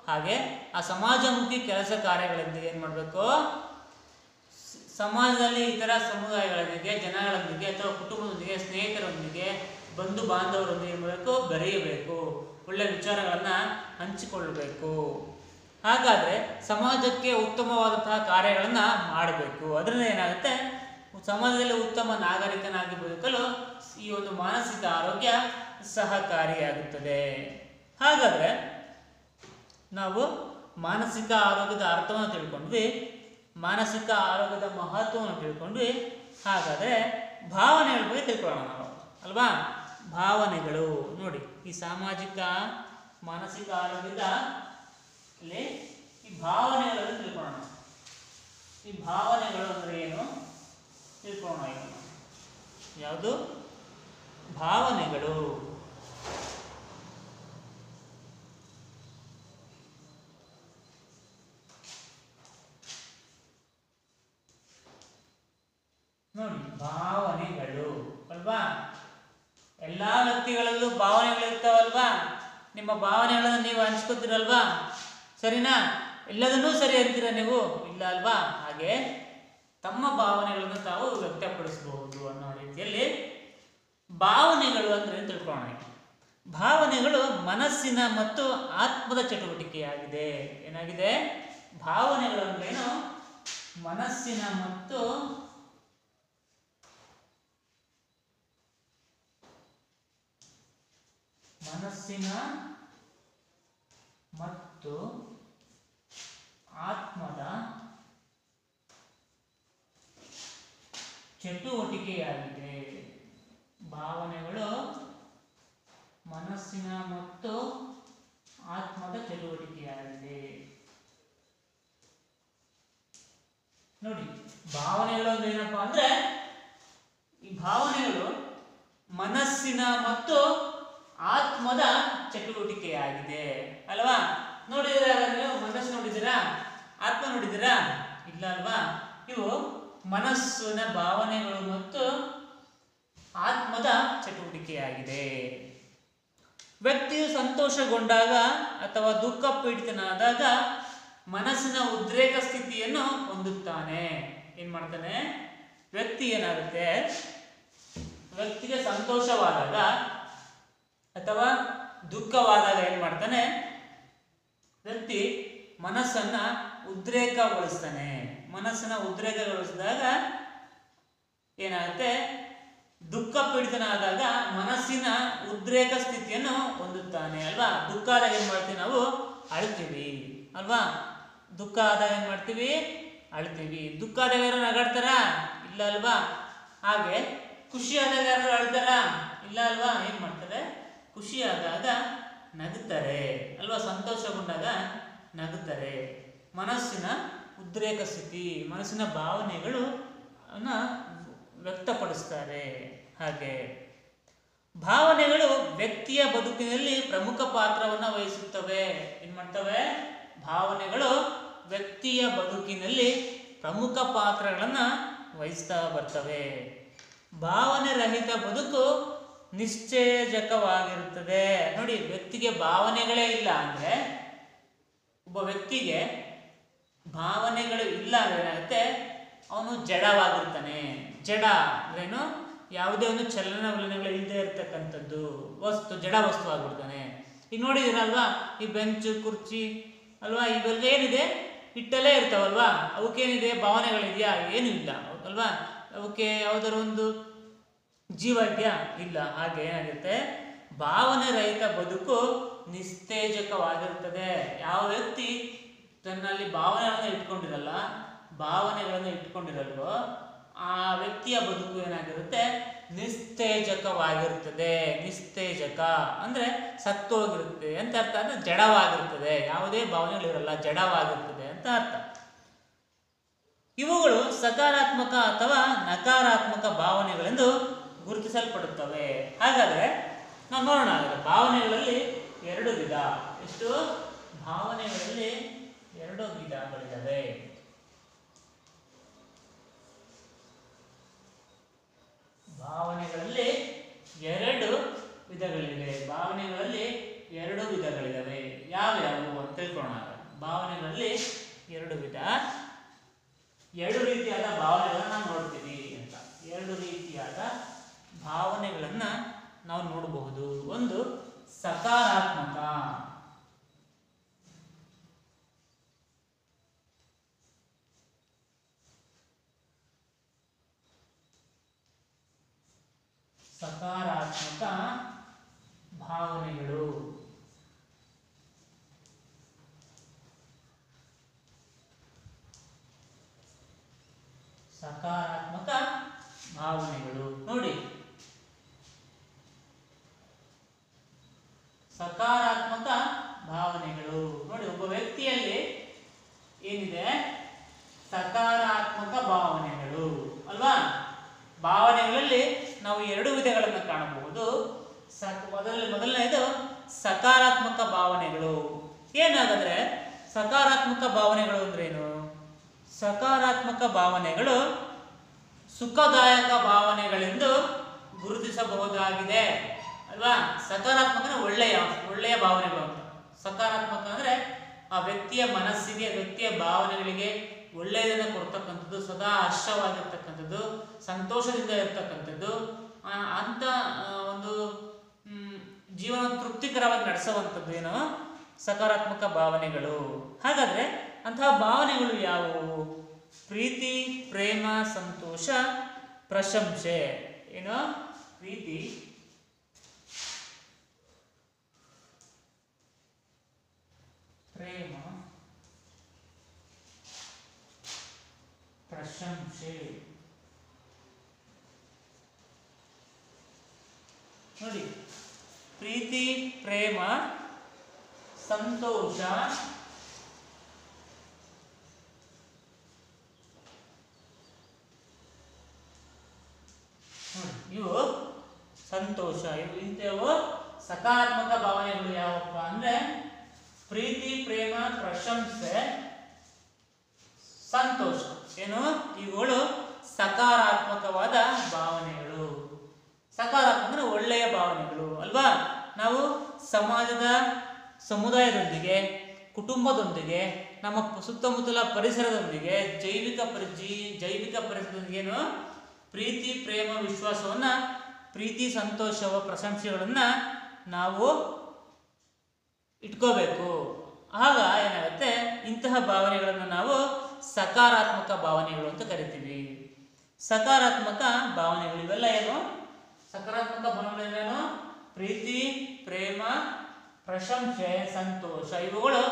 ಹಾಗೆ ಆ ಸಮಾಜಮುಖಿ ಕೆಲಸ ಕಾರ್ಯಗಳೊಂದಿಗೆ ಏನು ಮಾಡಬೇಕು? ಸಮಾಜದಲ್ಲಿ ಇತರ ಸಮುದಾಯಗಳೊಂದಿಗೆ, ಜನಗಳೊಂದಿಗೆ ಅಥವಾ ಕುಟುಂಬದೊಂದಿಗೆ, ಸ್ನೇಹಿತರೊಂದಿಗೆ, ಬಂಧು ಬಾಂಧವರೊಂದಿಗೆ ಏನು ಮಾಡಬೇಕು? ಬೆರೆಯಬೇಕು. ಒಳ್ಳೆಯ ವಿಚಾರಗಳನ್ನು ಹಂಚಿಕೊಳ್ಳಬೇಕು. ಹಾಗಾದರೆ ಸಮಾಜಕ್ಕೆ ಉತ್ತಮವಾದಂತಹ ಕಾರ್ಯಗಳನ್ನು ಮಾಡಬೇಕು. ಅದರಿಂದ ಏನಾಗುತ್ತೆ, ಸಮಾಜದಲ್ಲಿ ಉತ್ತಮ ನಾಗರಿಕನಾಗಿ ಬದುಕಲು ಈ ಒಂದು ಮಾನಸಿಕ ಆರೋಗ್ಯ ಸಹಕಾರಿಯಾಗುತ್ತದೆ. ಹಾಗಾದರೆ ನಾವು ಮಾನಸಿಕ ಆರೋಗ್ಯದ ಅರ್ಥವನ್ನು ತಿಳ್ಕೊಂಡ್ವಿ, ಮಾನಸಿಕ ಆರೋಗ್ಯದ ಮಹತ್ವವನ್ನು ತಿಳ್ಕೊಂಡ್ವಿ. ಹಾಗಾದರೆ ಭಾವನೆಗಳ ಬಗ್ಗೆ ತಿಳ್ಕೊಳ್ಳೋಣ ನಾವು ಅಲ್ವಾ. ಭಾವನೆಗಳು ನೋಡಿ, ಈ ಸಾಮಾಜಿಕ ಮಾನಸಿಕ ಆರೋಗ್ಯದ ಈ ಭಾವನೆಗಳನ್ನು ತಿಳ್ಕೊಳ್ಳೋಣ. ಈ ಭಾವನೆಗಳು ಅಂದರೆ ಏನು ತಿಳ್ಕೊಳ್ಳೋಣ. ಈಗ ಯಾವುದು ಭಾವನೆಗಳು? ನೋಡಿ, ಭಾವನೆಗಳು ಅಲ್ವಾ. ಎಲ್ಲ ವ್ಯಕ್ತಿಗಳಲ್ಲೂ ಭಾವನೆಗಳಿರ್ತಾವಲ್ವಾ. ನಿಮ್ಮ ಭಾವನೆಗಳನ್ನು ನೀವು ಹಂಚ್ಕೋತೀರಲ್ವಾ, ಸರಿನಾ? ಎಲ್ಲದನ್ನೂ ಸರಿ ಅಂತೀರ ನೀವು, ಇಲ್ಲ ಅಲ್ವಾ? ಹಾಗೆ ತಮ್ಮ ಭಾವನೆಗಳನ್ನು ತಾವು ವ್ಯಕ್ತಪಡಿಸಬಹುದು ಅನ್ನೋ ರೀತಿಯಲ್ಲಿ ಭಾವನೆಗಳು ಅಂದರೆ ತಿಳ್ಕೊಳ್ಳೋಣ. ಭಾವನೆಗಳು ಮನಸ್ಸಿನ ಮತ್ತು ಆತ್ಮದ ಚಟುವಟಿಕೆಯಾಗಿದೆ. ಏನಾಗಿದೆ? ಭಾವನೆಗಳು ಅಂದ್ರೇನು? ಮನಸ್ಸಿನ ಮತ್ತು ಆತ್ಮದ ಚಟುವಟಿಕೆಯಾಗಿದೆ. ಭಾವನೆಗಳು ಮನಸ್ಸಿನ ಮತ್ತು ಆತ್ಮದ ಚಟುವಟಿಕೆಯಾಗಿದೆ. ನೋಡಿ, ಭಾವನೆಗಳು ಅಂದ್ರೆ ಏನಪ್ಪಾ ಅಂದ್ರೆ, ಈ ಭಾವನೆಗಳು ಮನಸ್ಸಿನ ಮತ್ತು ಆತ್ಮದ ಚಟುವಟಿಕೆಯಾಗಿದೆ ಅಲ್ವಾ. ನೋಡಿದಿರಾ? ನೀವು ಮನಸ್ಸು ನೋಡಿದ್ದೀರಾ? ಆತ್ಮ ನೋಡಿದ್ದೀರಾ? ಇಲ್ಲ ಅಲ್ವಾ. ಇವು ಮನಸ್ಸಿನ ಭಾವನೆಗಳು ಮತ್ತು ಆತ್ಮದ ಚಟುವಟಿಕೆಯಾಗಿದೆ. ವ್ಯಕ್ತಿಯು ಸಂತೋಷಗೊಂಡಾಗ ಅಥವಾ ದುಃಖ ಪೀಡಿತನಾದಾಗ ಮನಸ್ಸಿನ ಉದ್ರೇಕ ಸ್ಥಿತಿಯನ್ನು ಹೊಂದುತ್ತಾನೆ. ಏನ್ ಮಾಡ್ತಾನೆ ವ್ಯಕ್ತಿ? ಏನಾಗುತ್ತೆ, ವ್ಯಕ್ತಿಗೆ ಸಂತೋಷವಾದಾಗ ಅಥವಾ ದುಃಖವಾದಾಗ ಏನ್ ಮಾಡ್ತಾನೆ ವ್ಯಕ್ತಿ? ಮನಸ್ಸನ್ನ ಉದ್ರೇಕಗೊಳಿಸ್ತಾನೆ. ಮನಸ್ಸನ್ನ ಉದ್ರೇಕಗೊಳಿಸಿದಾಗ ಏನಾಗುತ್ತೆ, ದುಃಖ ಪೀಡಿತನಾದಾಗ ಮನಸ್ಸಿನ ಉದ್ರೇಕ ಸ್ಥಿತಿಯನ್ನು ಹೊಂದುತ್ತಾನೆ ಅಲ್ವಾ. ದುಃಖ ಆದಾಗ ಏನ್ ಮಾಡ್ತೀವಿ ನಾವು? ಅಳ್ತೀವಿ ಅಲ್ವಾ. ದುಃಖ ಆದಾಗ ಏನ್ ಮಾಡ್ತೀವಿ? ಅಳ್ತೀವಿ. ದುಃಖ ಆದಾಗ ಯಾರು ನಗಾಡ್ತಾರ? ಇಲ್ಲ ಅಲ್ವಾ. ಹಾಗೆ ಖುಷಿ ಆದಾಗ ಯಾರು ಅಳ್ತಾರ? ಇಲ್ಲ ಅಲ್ವಾ. ಏನ್ ಮಾಡ್ತಾರೆ? ಖುಷಿ ಆದಾಗ ನಗುತ್ತಾರೆ ಅಲ್ವಾ. ಸಂತೋಷಗೊಂಡಾಗ ನಗುತ್ತಾರೆ. ಮನಸ್ಸಿನ ಉದ್ರೇಕ ಸ್ಥಿತಿ, ಮನಸ್ಸಿನ ಭಾವನೆಗಳು ವ್ಯಕ್ತಪಡಿಸ್ತಾರೆ. ಹಾಗೆ ಭಾವನೆಗಳು ವ್ಯಕ್ತಿಯ ಬದುಕಿನಲ್ಲಿ ಪ್ರಮುಖ ಪಾತ್ರವನ್ನು ವಹಿಸುತ್ತವೆ. ಏನ್ ಮಾಡ್ತವೆ? ಭಾವನೆಗಳು ವ್ಯಕ್ತಿಯ ಬದುಕಿನಲ್ಲಿ ಪ್ರಮುಖ ಪಾತ್ರಗಳನ್ನು ವಹಿಸ್ತಾ ಬರ್ತವೆ. ಭಾವನೆ ರಹಿತ ಬದುಕು ನಿಶ್ಚೇಜಕವಾಗಿರುತ್ತದೆ. ನೋಡಿ, ವ್ಯಕ್ತಿಗೆ ಭಾವನೆಗಳೇ ಇಲ್ಲ ಅಂದ್ರೆ, ಒಬ್ಬ ವ್ಯಕ್ತಿಗೆ ಭಾವನೆಗಳು ಇಲ್ಲ ಅಂದ್ರೆ ಏನಾಗುತ್ತೆ, ಅವನು ಜಡವಾಗಿರ್ತಾನೆ. ಜಡ ಅಂದ್ರೇನು? ಯಾವುದೇ ಒಂದು ಚಲನವಲನಗಳು ಇಲ್ಲದೆ ಇರತಕ್ಕಂಥದ್ದು ವಸ್ತು, ಜಡ ವಸ್ತು ಆಗಿಬಿಡ್ತಾನೆ. ಈಗ ನೋಡಿದಿರಲ್ವಾ, ಈ ಬೆಂಚು ಕುರ್ಚಿ ಅಲ್ವಾ, ಇವೆಲ್ಲ ಏನಿದೆ ಇಟ್ಟಲ್ಲೇ ಇರ್ತಾವಲ್ವಾ. ಅವಕ್ಕೇನಿದೆ? ಭಾವನೆಗಳಿದೆಯಾ? ಏನೂ ಇಲ್ಲ ಅಲ್ವಾ. ಅವಕ್ಕೆ ಯಾವುದಾದ್ರು ಒಂದು ಜೀವ ಇದೆಯಾ? ಇಲ್ಲ. ಹಾಗೆ ಏನಾಗುತ್ತೆ, ಭಾವನೆ ರಹಿತ ಬದುಕು ನಿಸ್ತೇಜಕವಾಗಿರುತ್ತದೆ. ಯಾವ ವ್ಯಕ್ತಿ ತನ್ನಲ್ಲಿ ಭಾವನೆಗಳನ್ನು ಇಟ್ಕೊಂಡಿರಲ್ಲ, ಭಾವನೆಗಳನ್ನು ಇಟ್ಕೊಂಡಿರಲ್ವೋ ಆ ವ್ಯಕ್ತಿಯ ಬದುಕು ಏನಾಗಿರುತ್ತೆ? ನಿಸ್ತೇಜಕವಾಗಿರುತ್ತದೆ. ನಿಸ್ತೇಜಕ ಅಂದ್ರೆ ಸತ್ತೋಗಿರುತ್ತೆ ಅಂತ ಅರ್ಥ. ಅಂದ್ರೆ ಜಡವಾಗಿರುತ್ತದೆ, ಯಾವುದೇ ಭಾವನೆಗಳಿರಲ್ಲ, ಜಡವಾಗಿರುತ್ತದೆ ಅಂತ ಅರ್ಥ. ಇವುಗಳು ಸಕಾರಾತ್ಮಕ ಅಥವಾ ನಕಾರಾತ್ಮಕ ಭಾವನೆಗಳೆಂದು ಗುರುತಿಸಲ್ಪಡುತ್ತವೆ. ಹಾಗಾದ್ರೆ ನಾವು ನೋಡೋಣ, ಭಾವನೆಗಳಲ್ಲಿ ಎರಡು ವಿಧ. ಎಷ್ಟು? ಭಾವನೆಗಳಲ್ಲಿ ಎರಡು ವಿಧಗಳಿವೆ. ಭಾವನೆಗಳಲ್ಲಿ ಎರಡು ವಿಧಗಳಿವೆ. ಭಾವನೆಗಳಲ್ಲಿ ಎರಡು ವಿಧಗಳಿವೆ. ಯಾವ್ಯಾವು ಅಂತ ತಿಳ್ಕೊಳ್ಳೋಣ. ಭಾವನೆಗಳಲ್ಲಿ ಎರಡು ವಿಧ, ಎರಡು ರೀತಿಯಾದ ಭಾವನೆಗಳನ್ನ ನಾವು ನೋಡ್ತೀವಿ ಅಂತ. ಎರಡು ರೀತಿಯಾದ ಭಾವನೆಗಳನ್ನ ನಾವು ನೋಡಬಹುದು. ಒಂದು ಸಕಾರಾತ್ಮಕ. ಸಕಾರಾತ್ಮಕ ಭಾವನೆಗಳು. ಸಕಾರಾತ್ಮಕ ಭಾವನೆಗಳು ನೋಡಿ, ಸಕಾರಾತ್ಮಕ ಭಾವನೆಗಳು ನೋಡಿ, ಒಬ್ಬ ವ್ಯಕ್ತಿಯಲ್ಲಿ ಏನಿದೆ ಸಕಾರಾತ್ಮಕ ಭಾವನೆಗಳು ಅಲ್ವಾ. ಭಾವನೆಗಳಲ್ಲಿ ನಾವು ಎರಡು ವಿಧಗಳನ್ನು ಕಾಣಬಹುದು. ಮೊದಲನೇದು ಸಕಾರಾತ್ಮಕ ಭಾವನೆಗಳು. ಏನಾಗಂದ್ರೆ ಸಕಾರಾತ್ಮಕ ಭಾವನೆಗಳು ಅಂದ್ರೇನು? ಸಕಾರಾತ್ಮಕ ಭಾವನೆಗಳು ಸುಖದಾಯಕ ಭಾವನೆಗಳೆಂದು ಗುರುತಿಸಬಹುದಾಗಿದೆ ಅಲ್ವಾ. ಸಕಾರಾತ್ಮಕ ಒಳ್ಳೆಯ ಭಾವನೆಗಳು ಅಂತ. ಸಕಾರಾತ್ಮಕ ಅಂದ್ರೆ ಆ ವ್ಯಕ್ತಿಯ ಮನಸ್ಸಿಗೆ, ವ್ಯಕ್ತಿಯ ಭಾವನೆಗಳಿಗೆ ಒಳ್ಳೆಯದನ್ನು ಕೊಡ್ತಕ್ಕಂಥದ್ದು, ಸದಾ ಹರ್ಷವಾಗಿರ್ತಕ್ಕಂಥದ್ದು, ಸಂತೋಷದಿಂದ ಇರ್ತಕ್ಕಂಥದ್ದು, ಅಂತ ಒಂದು ಜೀವನ ತೃಪ್ತಿಕರವಾಗಿ ನಡೆಸುವಂಥದ್ದು ಏನು ಸಕಾರಾತ್ಮಕ ಭಾವನೆಗಳು. ಹಾಗಾದ್ರೆ ಅಂತಹ ಭಾವನೆಗಳು ಯಾವುವು? ಪ್ರೀತಿ, ಪ್ರೇಮ, ಸಂತೋಷ, ಪ್ರಶಂಸೆ. ಏನು? ಪ್ರೀತಿ, ಪ್ರೇಮ, ಪ್ರಶಂಸೆ. ನೋಡಿ, ಪ್ರೀತಿ, ಪ್ರೇಮ, ಸಂತೋಷ, ಇವು ಸಂತೋಷ. ಇಂಥವು ಸಕಾರಾತ್ಮಕ ಭಾವನೆಗಳು ಯಾವಪ್ಪ ಅಂದ್ರೆ ಪ್ರೀತಿ, ಪ್ರೇಮ, ಪ್ರಶಂಸೆ, ಸಂತೋಷ. ಏನು? ಇವುಗಳು ಸಕಾರಾತ್ಮಕವಾದ ಭಾವನೆಗಳು. ಸಕಾರಾತ್ಮಕ ಅಂದ್ರೆ ಒಳ್ಳೆಯ ಭಾವನೆಗಳು ಅಲ್ವಾ. ನಾವು ಸಮಾಜದ, ಸಮುದಾಯದೊಂದಿಗೆ, ಕುಟುಂಬದೊಂದಿಗೆ, ನಮ್ಮ ಸುತ್ತಮುತ್ತಲ ಪರಿಸರದೊಂದಿಗೆ, ಜೈವಿಕ ಪರಿಸರದೊಂದಿಗೆ ಏನು ಪ್ರೀತಿ, ಪ್ರೇಮ, ವಿಶ್ವಾಸವನ್ನ, ಪ್ರೀತಿ, ಸಂತೋಷ, ಪ್ರಶಂಸೆಗಳನ್ನ ನಾವು ಇಟ್ಕೋಬೇಕು. ಆಗ ಏನಾಗುತ್ತೆ, ಇಂತಹ ಭಾವನೆಗಳನ್ನು ನಾವು ಸಕಾರಾತ್ಮಕ ಭಾವನೆಗಳು ಅಂತ ಕರಿತೀವಿ. ಸಕಾರಾತ್ಮಕ ಭಾವನೆಗಳು ಇವೆಲ್ಲ ಏನು? ಸಕಾರಾತ್ಮಕ ಭಾವನೆಗಳೇನು? ಪ್ರೀತಿ, ಪ್ರೇಮ, ಪ್ರಶಂಸೆ, ಸಂತೋಷ. ಇವುಗಳು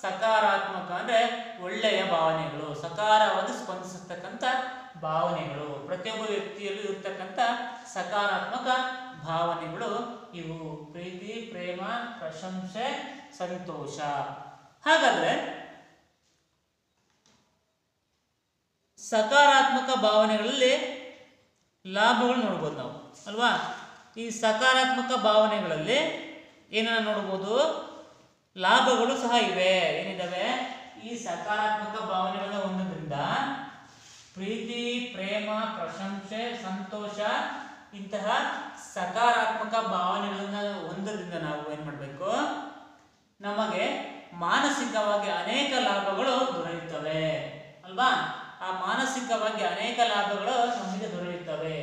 ಸಕಾರಾತ್ಮಕ ಅಂದ್ರೆ ಒಳ್ಳೆಯ ಭಾವನೆಗಳು, ಸಕಾರವಾಗಿ ಸ್ಪಂದಿಸತಕ್ಕಂಥ ಭಾವನೆಗಳು. ಪ್ರತಿಯೊಬ್ಬ ವ್ಯಕ್ತಿಯಲ್ಲೂ ಇರ್ತಕ್ಕಂಥ ಸಕಾರಾತ್ಮಕ ಭಾವನೆಗಳು ಇವು ಪ್ರೀತಿ, ಪ್ರೇಮ, ಪ್ರಶಂಸೆ, ಸಂತೋಷ. ಹಾಗಾದ್ರೆ ಸಕಾರಾತ್ಮಕ ಭಾವನೆಗಳಲ್ಲಿ ಲಾಭಗಳು ನೋಡ್ಬೋದು ನಾವು ಅಲ್ವಾ. ಈ ಸಕಾರಾತ್ಮಕ ಭಾವನೆಗಳಲ್ಲಿ ಏನನ್ನ ನೋಡ್ಬೋದು? ಲಾಭಗಳು ಸಹ ಇವೆ. ಏನಿದಾವೆ? ಈ ಸಕಾರಾತ್ಮಕ ಭಾವನೆಗಳನ್ನ ಹೊಂದೋದ್ರಿಂದ ಪ್ರೀತಿ, ಪ್ರೇಮ, ಪ್ರಶಂಸೆ, ಸಂತೋಷ ಇಂತಹ ಸಕಾರಾತ್ಮಕ ಭಾವನೆಗಳನ್ನ ಹೊಂದೋದ್ರಿಂದ ನಾವು ಏನ್ ಮಾಡಬೇಕು? ನಮಗೆ ಮಾನಸಿಕವಾಗಿ ಅನೇಕ ಲಾಭಗಳು ದೊರೆಯುತ್ತವೆ ಅಲ್ವಾ. ಆ ಮಾನಸಿಕವಾಗಿ ಅನೇಕ ಲಾಭಗಳು ನಮಗೆ ದೊರೆಯುತ್ತವೆ.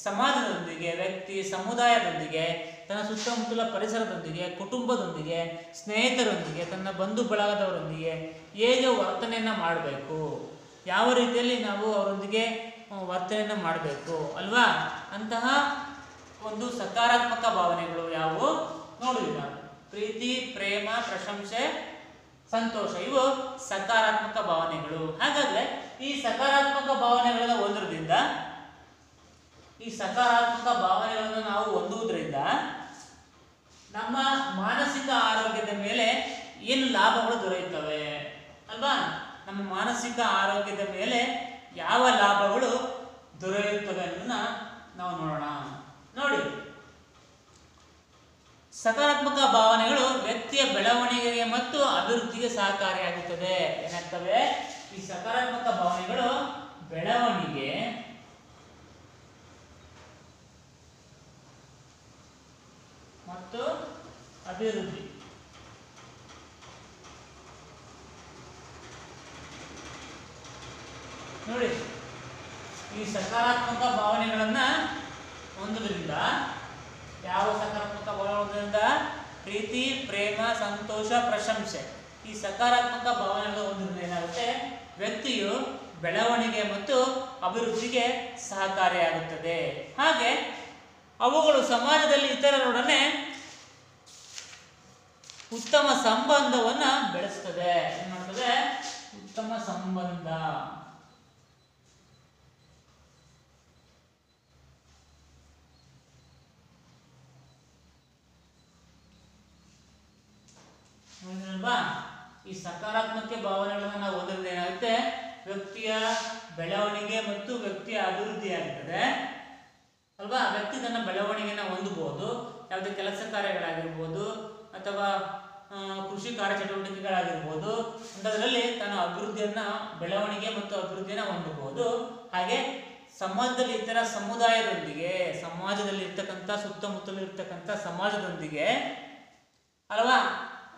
ಸಮಾಜದೊಂದಿಗೆ, ವ್ಯಕ್ತಿ ಸಮುದಾಯದೊಂದಿಗೆ, ತನ್ನ ಸುತ್ತಮುತ್ತಲ ಪರಿಸರದೊಂದಿಗೆ, ಕುಟುಂಬದೊಂದಿಗೆ, ಸ್ನೇಹಿತರೊಂದಿಗೆ, ತನ್ನ ಬಂಧು ಬಳಗದವರೊಂದಿಗೆ ಹೇಗೆ ವರ್ತನೆಯನ್ನು ಮಾಡಬೇಕು, ಯಾವ ರೀತಿಯಲ್ಲಿ ನಾವು ಅವರೊಂದಿಗೆ ವರ್ತನೆಯನ್ನು ಮಾಡಬೇಕು ಅಲ್ವಾ. ಅಂತಹ ಒಂದು ಸಕಾರಾತ್ಮಕ ಭಾವನೆಗಳು ಯಾವುವು ನೋಡಿದ್ವಿ ನಾವು. ಪ್ರೀತಿ, ಪ್ರೇಮ, ಪ್ರಶಂಸೆ, ಸಂತೋಷ ಇವು ಸಕಾರಾತ್ಮಕ ಭಾವನೆಗಳು. ಹಾಗಾದ್ರೆ ಈ ಸಕಾರಾತ್ಮಕ ಭಾವನೆಗಳನ್ನ ಹೊಂದೋದ್ರಿಂದ, ಈ ಸಕಾರಾತ್ಮಕ ಭಾವನೆಗಳನ್ನು ನಾವು ಹೊಂದುವುದರಿಂದ ನಮ್ಮ ಮಾನಸಿಕ ಆರೋಗ್ಯದ ಮೇಲೆ ಏನು ಲಾಭಗಳು ದೊರೆಯುತ್ತವೆ ಅಲ್ವಾ. ನಮ್ಮ ಮಾನಸಿಕ ಆರೋಗ್ಯದ ಮೇಲೆ ಯಾವ ಲಾಭಗಳು ದೊರೆಯುತ್ತವೆ ಅನ್ನೋದನ್ನ ನಾವು ನೋಡೋಣ. ನೋಡಿ, ಸಕಾರಾತ್ಮಕ ಭಾವನೆಗಳು ವ್ಯಕ್ತಿಯ ಬೆಳವಣಿಗೆಗೆ ಮತ್ತು ಅಭಿವೃದ್ಧಿಗೆ ಸಹಕಾರಿಯಾಗುತ್ತದೆ. ಏನಾಗ್ತವೆ? ಈ ಸಕಾರಾತ್ಮಕ ಭಾವನೆಗಳು ಬೆಳವಣಿಗೆ ಮತ್ತು ಅಭಿವೃದ್ಧಿ. ನೋಡಿ, ಈ ಸಕಾರಾತ್ಮಕ ಭಾವನೆಗಳನ್ನ ಹೊಂದೋದ್ರಿಂದ, ಯಾವ ಸಕಾರಾತ್ಮಕ ಭಾವನೆಗಳಿಂದ ಪ್ರೀತಿ, ಪ್ರೇಮ, ಸಂತೋಷ, ಪ್ರಶಂಸೆ. ಈ ಸಕಾರಾತ್ಮಕ ಭಾವನೆಗಳು ಹೊಂದಿದ್ರೆ ಏನಾಗುತ್ತೆ, ವ್ಯಕ್ತಿಯು ಬೆಳವಣಿಗೆ ಮತ್ತು ಅಭಿವೃದ್ಧಿಗೆ ಸಹಕಾರಿಯಾಗುತ್ತದೆ. ಹಾಗೆ ಅವುಗಳು ಸಮಾಜದಲ್ಲಿ ಇತರರೊಡನೆ ಉತ್ತಮ ಸಂಬಂಧವನ್ನು ಬೆಳೆಸ್ತದೆ. ಏನ್ ಮಾಡ್ತದೆ? ಉತ್ತಮ ಸಂಬಂಧ. ನೋಡಿದ್ರಲ್ವಾ? ಈ ಸಕಾರಾತ್ಮಕ ಭಾವನೆಗಳನ್ನ ನಾವು ಓದಿದ್ರೆ ಏನಾಗುತ್ತೆ, ವ್ಯಕ್ತಿಯ ಬೆಳವಣಿಗೆ ಮತ್ತು ವ್ಯಕ್ತಿಯ ಅಭಿವೃದ್ಧಿ ಆಗುತ್ತದೆ ಅಲ್ವಾ. ವ್ಯಕ್ತಿ ತನ್ನ ಬೆಳವಣಿಗೆನ ಹೊಂದಬಹುದು, ಯಾವುದೇ ಕೆಲಸ ಕಾರ್ಯಗಳಾಗಿರ್ಬೋದು ಅಥವಾ ಕೃಷಿ ಕಾರ್ಯಚಟುವಟಿಕೆಗಳಾಗಿರ್ಬೋದು, ಅಂಥದ್ರಲ್ಲಿ ತನ್ನ ಅಭಿವೃದ್ಧಿಯನ್ನ, ಬೆಳವಣಿಗೆ ಮತ್ತು ಅಭಿವೃದ್ಧಿಯನ್ನ ಹೊಂದಬಹುದು. ಹಾಗೆ ಸಮಾಜದಲ್ಲಿ ಇತರ ಸಮುದಾಯದೊಂದಿಗೆ, ಸಮಾಜದಲ್ಲಿ ಇರ್ತಕ್ಕಂಥ ಸುತ್ತಮುತ್ತಲು ಇರ್ತಕ್ಕಂಥ ಸಮಾಜದೊಂದಿಗೆ ಅಲ್ವಾ,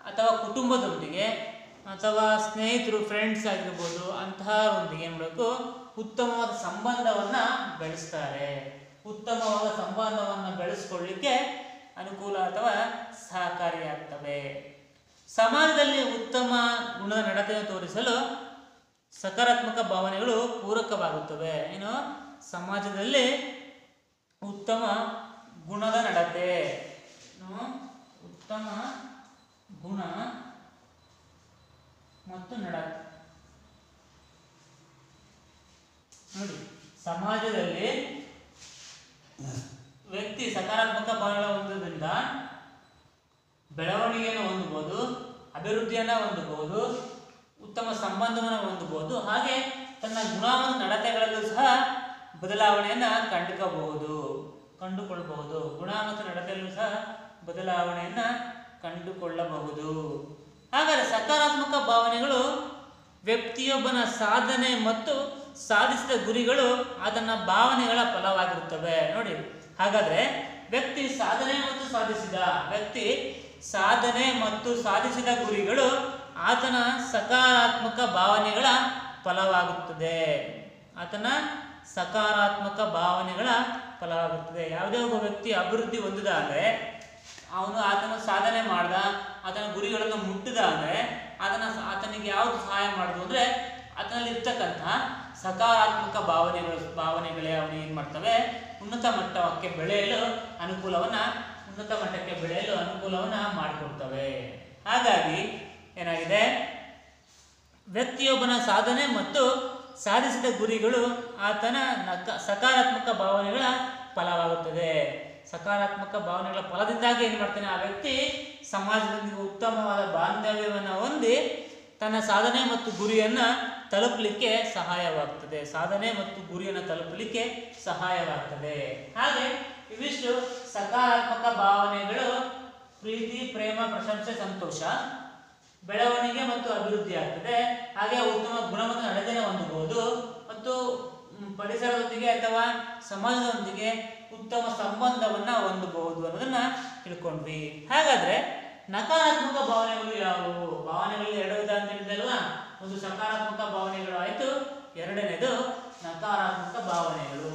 ಅಥವಾ ಕುಟುಂಬದೊಂದಿಗೆ ಅಥವಾ ಸ್ನೇಹಿತರು, ಫ್ರೆಂಡ್ಸ್ ಆಗಿರ್ಬೋದು, ಅಂತಹವರೊಂದಿಗೆ ಏನು ಮಾಡಬೇಕು, ಉತ್ತಮವಾದ ಸಂಬಂಧವನ್ನು ಬೆಳೆಸ್ತಾರೆ. ಉತ್ತಮವಾದ ಸಂಬಂಧವನ್ನು ಬೆಳೆಸ್ಕೊಳ್ಳಿಕ್ಕೆ ಅನುಕೂಲ ಅಥವಾ ಸಹಕಾರಿಯಾಗ್ತವೆ. ಸಮಾಜದಲ್ಲಿ ಉತ್ತಮ ಗುಣದ ನಡತೆಯನ್ನು ತೋರಿಸಲು ಸಕಾರಾತ್ಮಕ ಭಾವನೆಗಳು ಪೂರಕವಾಗುತ್ತವೆ. ಏನು? ಸಮಾಜದಲ್ಲಿ ಉತ್ತಮ ಗುಣದ ನಡತೆ, ಉತ್ತಮ ಗುಣ ಮತ್ತು ನಡತೆ. ನೋಡಿ, ಸಮಾಜದಲ್ಲಿ ವ್ಯಕ್ತಿ ಸಕಾರಾತ್ಮಕ ಭಾವನೆಗಳ ಹೊಂದೋದ್ರಿಂದ ಬೆಳವಣಿಗೆಯನ್ನು ಹೊಂದಬಹುದು, ಅಭಿವೃದ್ಧಿಯನ್ನು ಹೊಂದಬಹುದು, ಉತ್ತಮ ಸಂಬಂಧವನ್ನು ಹೊಂದಬಹುದು. ಹಾಗೆ ತನ್ನ ಗುಣ ಮತ್ತು ನಡತೆಗಳಲ್ಲೂ ಸಹ ಬದಲಾವಣೆಯನ್ನು ಕಂಡುಕೊಳ್ಳಬಹುದು. ಗುಣ ಮತ್ತು ನಡತೆಯಲ್ಲೂ ಸಹ ಬದಲಾವಣೆಯನ್ನು ಕಂಡುಕೊಳ್ಳಬಹುದು. ಹಾಗಾದರೆ ಸಕಾರಾತ್ಮಕ ಭಾವನೆಗಳು ವ್ಯಕ್ತಿಯೊಬ್ಬನ ಸಾಧನೆ ಮತ್ತು ಸಾಧಿಸಿದ ಗುರಿಗಳು ಆತನ ಭಾವನೆಗಳ ಫಲವಾಗಿರುತ್ತವೆ. ನೋಡಿ, ಹಾಗಾದ್ರೆ ವ್ಯಕ್ತಿ ಸಾಧನೆ ಮತ್ತು ಸಾಧಿಸಿದ ಗುರಿಗಳು ಆತನ ಸಕಾರಾತ್ಮಕ ಭಾವನೆಗಳ ಫಲವಾಗುತ್ತದೆ. ಯಾವುದೇ ಒಬ್ಬ ವ್ಯಕ್ತಿ ಅಭಿವೃದ್ಧಿ ಹೊಂದಿದ ಅಂದರೆ, ಆತನ ಸಾಧನೆ ಮಾಡ್ದ, ಆತನ ಗುರಿಗಳನ್ನು ಮುಟ್ಟಿದ ಅಂದರೆ ಆತನಿಗೆ ಯಾವುದು ಸಹಾಯ ಮಾಡುದು ಅಂದರೆ, ಆತನಲ್ಲಿ ಇರ್ತಕ್ಕಂಥ ಸಕಾರಾತ್ಮಕ ಭಾವನೆಗಳೇ ಅವನಿಗೆ ಏನು ಮಾಡ್ತವೆ, ಉನ್ನತ ಮಟ್ಟಕ್ಕೆ ಬೆಳೆಯಲು ಅನುಕೂಲವನ್ನು ಮಾಡಿಕೊಡ್ತವೆ. ಹಾಗಾಗಿ ಏನಾಗಿದೆ, ವ್ಯಕ್ತಿಯೊಬ್ಬನ ಸಾಧನೆ ಮತ್ತು ಸಾಧಿಸಿದ ಗುರಿಗಳು ಆತನ ಸಕಾರಾತ್ಮಕ ಭಾವನೆಗಳ ಫಲವಾಗುತ್ತದೆ. ಸಕಾರಾತ್ಮಕ ಭಾವನೆಗಳ ಫಲದಿಂದಾಗಿ ಏನು ಮಾಡ್ತಾನೆ, ಆ ವ್ಯಕ್ತಿ ಸಮಾಜದೊಂದಿಗೆ ಉತ್ತಮವಾದ ಬಾಂಧವ್ಯವನ್ನು ಹೊಂದಿ ತನ್ನ ಸಾಧನೆ ಮತ್ತು ಗುರಿಯನ್ನು ತಲುಪಲಿಕ್ಕೆ ಸಹಾಯವಾಗ್ತದೆ. ಹಾಗೆ ಇವಿಷ್ಟು ಸಕಾರಾತ್ಮಕ ಭಾವನೆಗಳು: ಪ್ರೀತಿ, ಪ್ರೇಮ, ಪ್ರಶಂಸೆ, ಸಂತೋಷ, ಬೆಳವಣಿಗೆ ಮತ್ತು ಅಭಿವೃದ್ಧಿ ಆಗ್ತದೆ. ಹಾಗೆ ಉತ್ತಮ ಗುಣ ಮತ್ತು ನಡತೆಯನ್ನು ಹೊಂದಬಹುದು ಮತ್ತು ಪರಿಸರದೊಂದಿಗೆ ಅಥವಾ ಸಮಾಜದೊಂದಿಗೆ ಉತ್ತಮ ಸಂಬಂಧವನ್ನು ಹೊಂದಬಹುದು ಅನ್ನೋದನ್ನ ತಿಳ್ಕೊಂಡ್ವಿ. ಹಾಗಾದ್ರೆ ನಕಾರಾತ್ಮಕ ಭಾವನೆಗಳು ಯಾವುವು? ಭಾವನೆಗಳಲ್ಲಿ ಎರಡು ವಿಧ ಅಂತ ಹೇಳಿದಲ್ವಾ, ಒಂದು ಸಕಾರಾತ್ಮಕ ಭಾವನೆಗಳು ಆಯಿತು, ಎರಡನೇದು ನಕಾರಾತ್ಮಕ ಭಾವನೆಗಳು.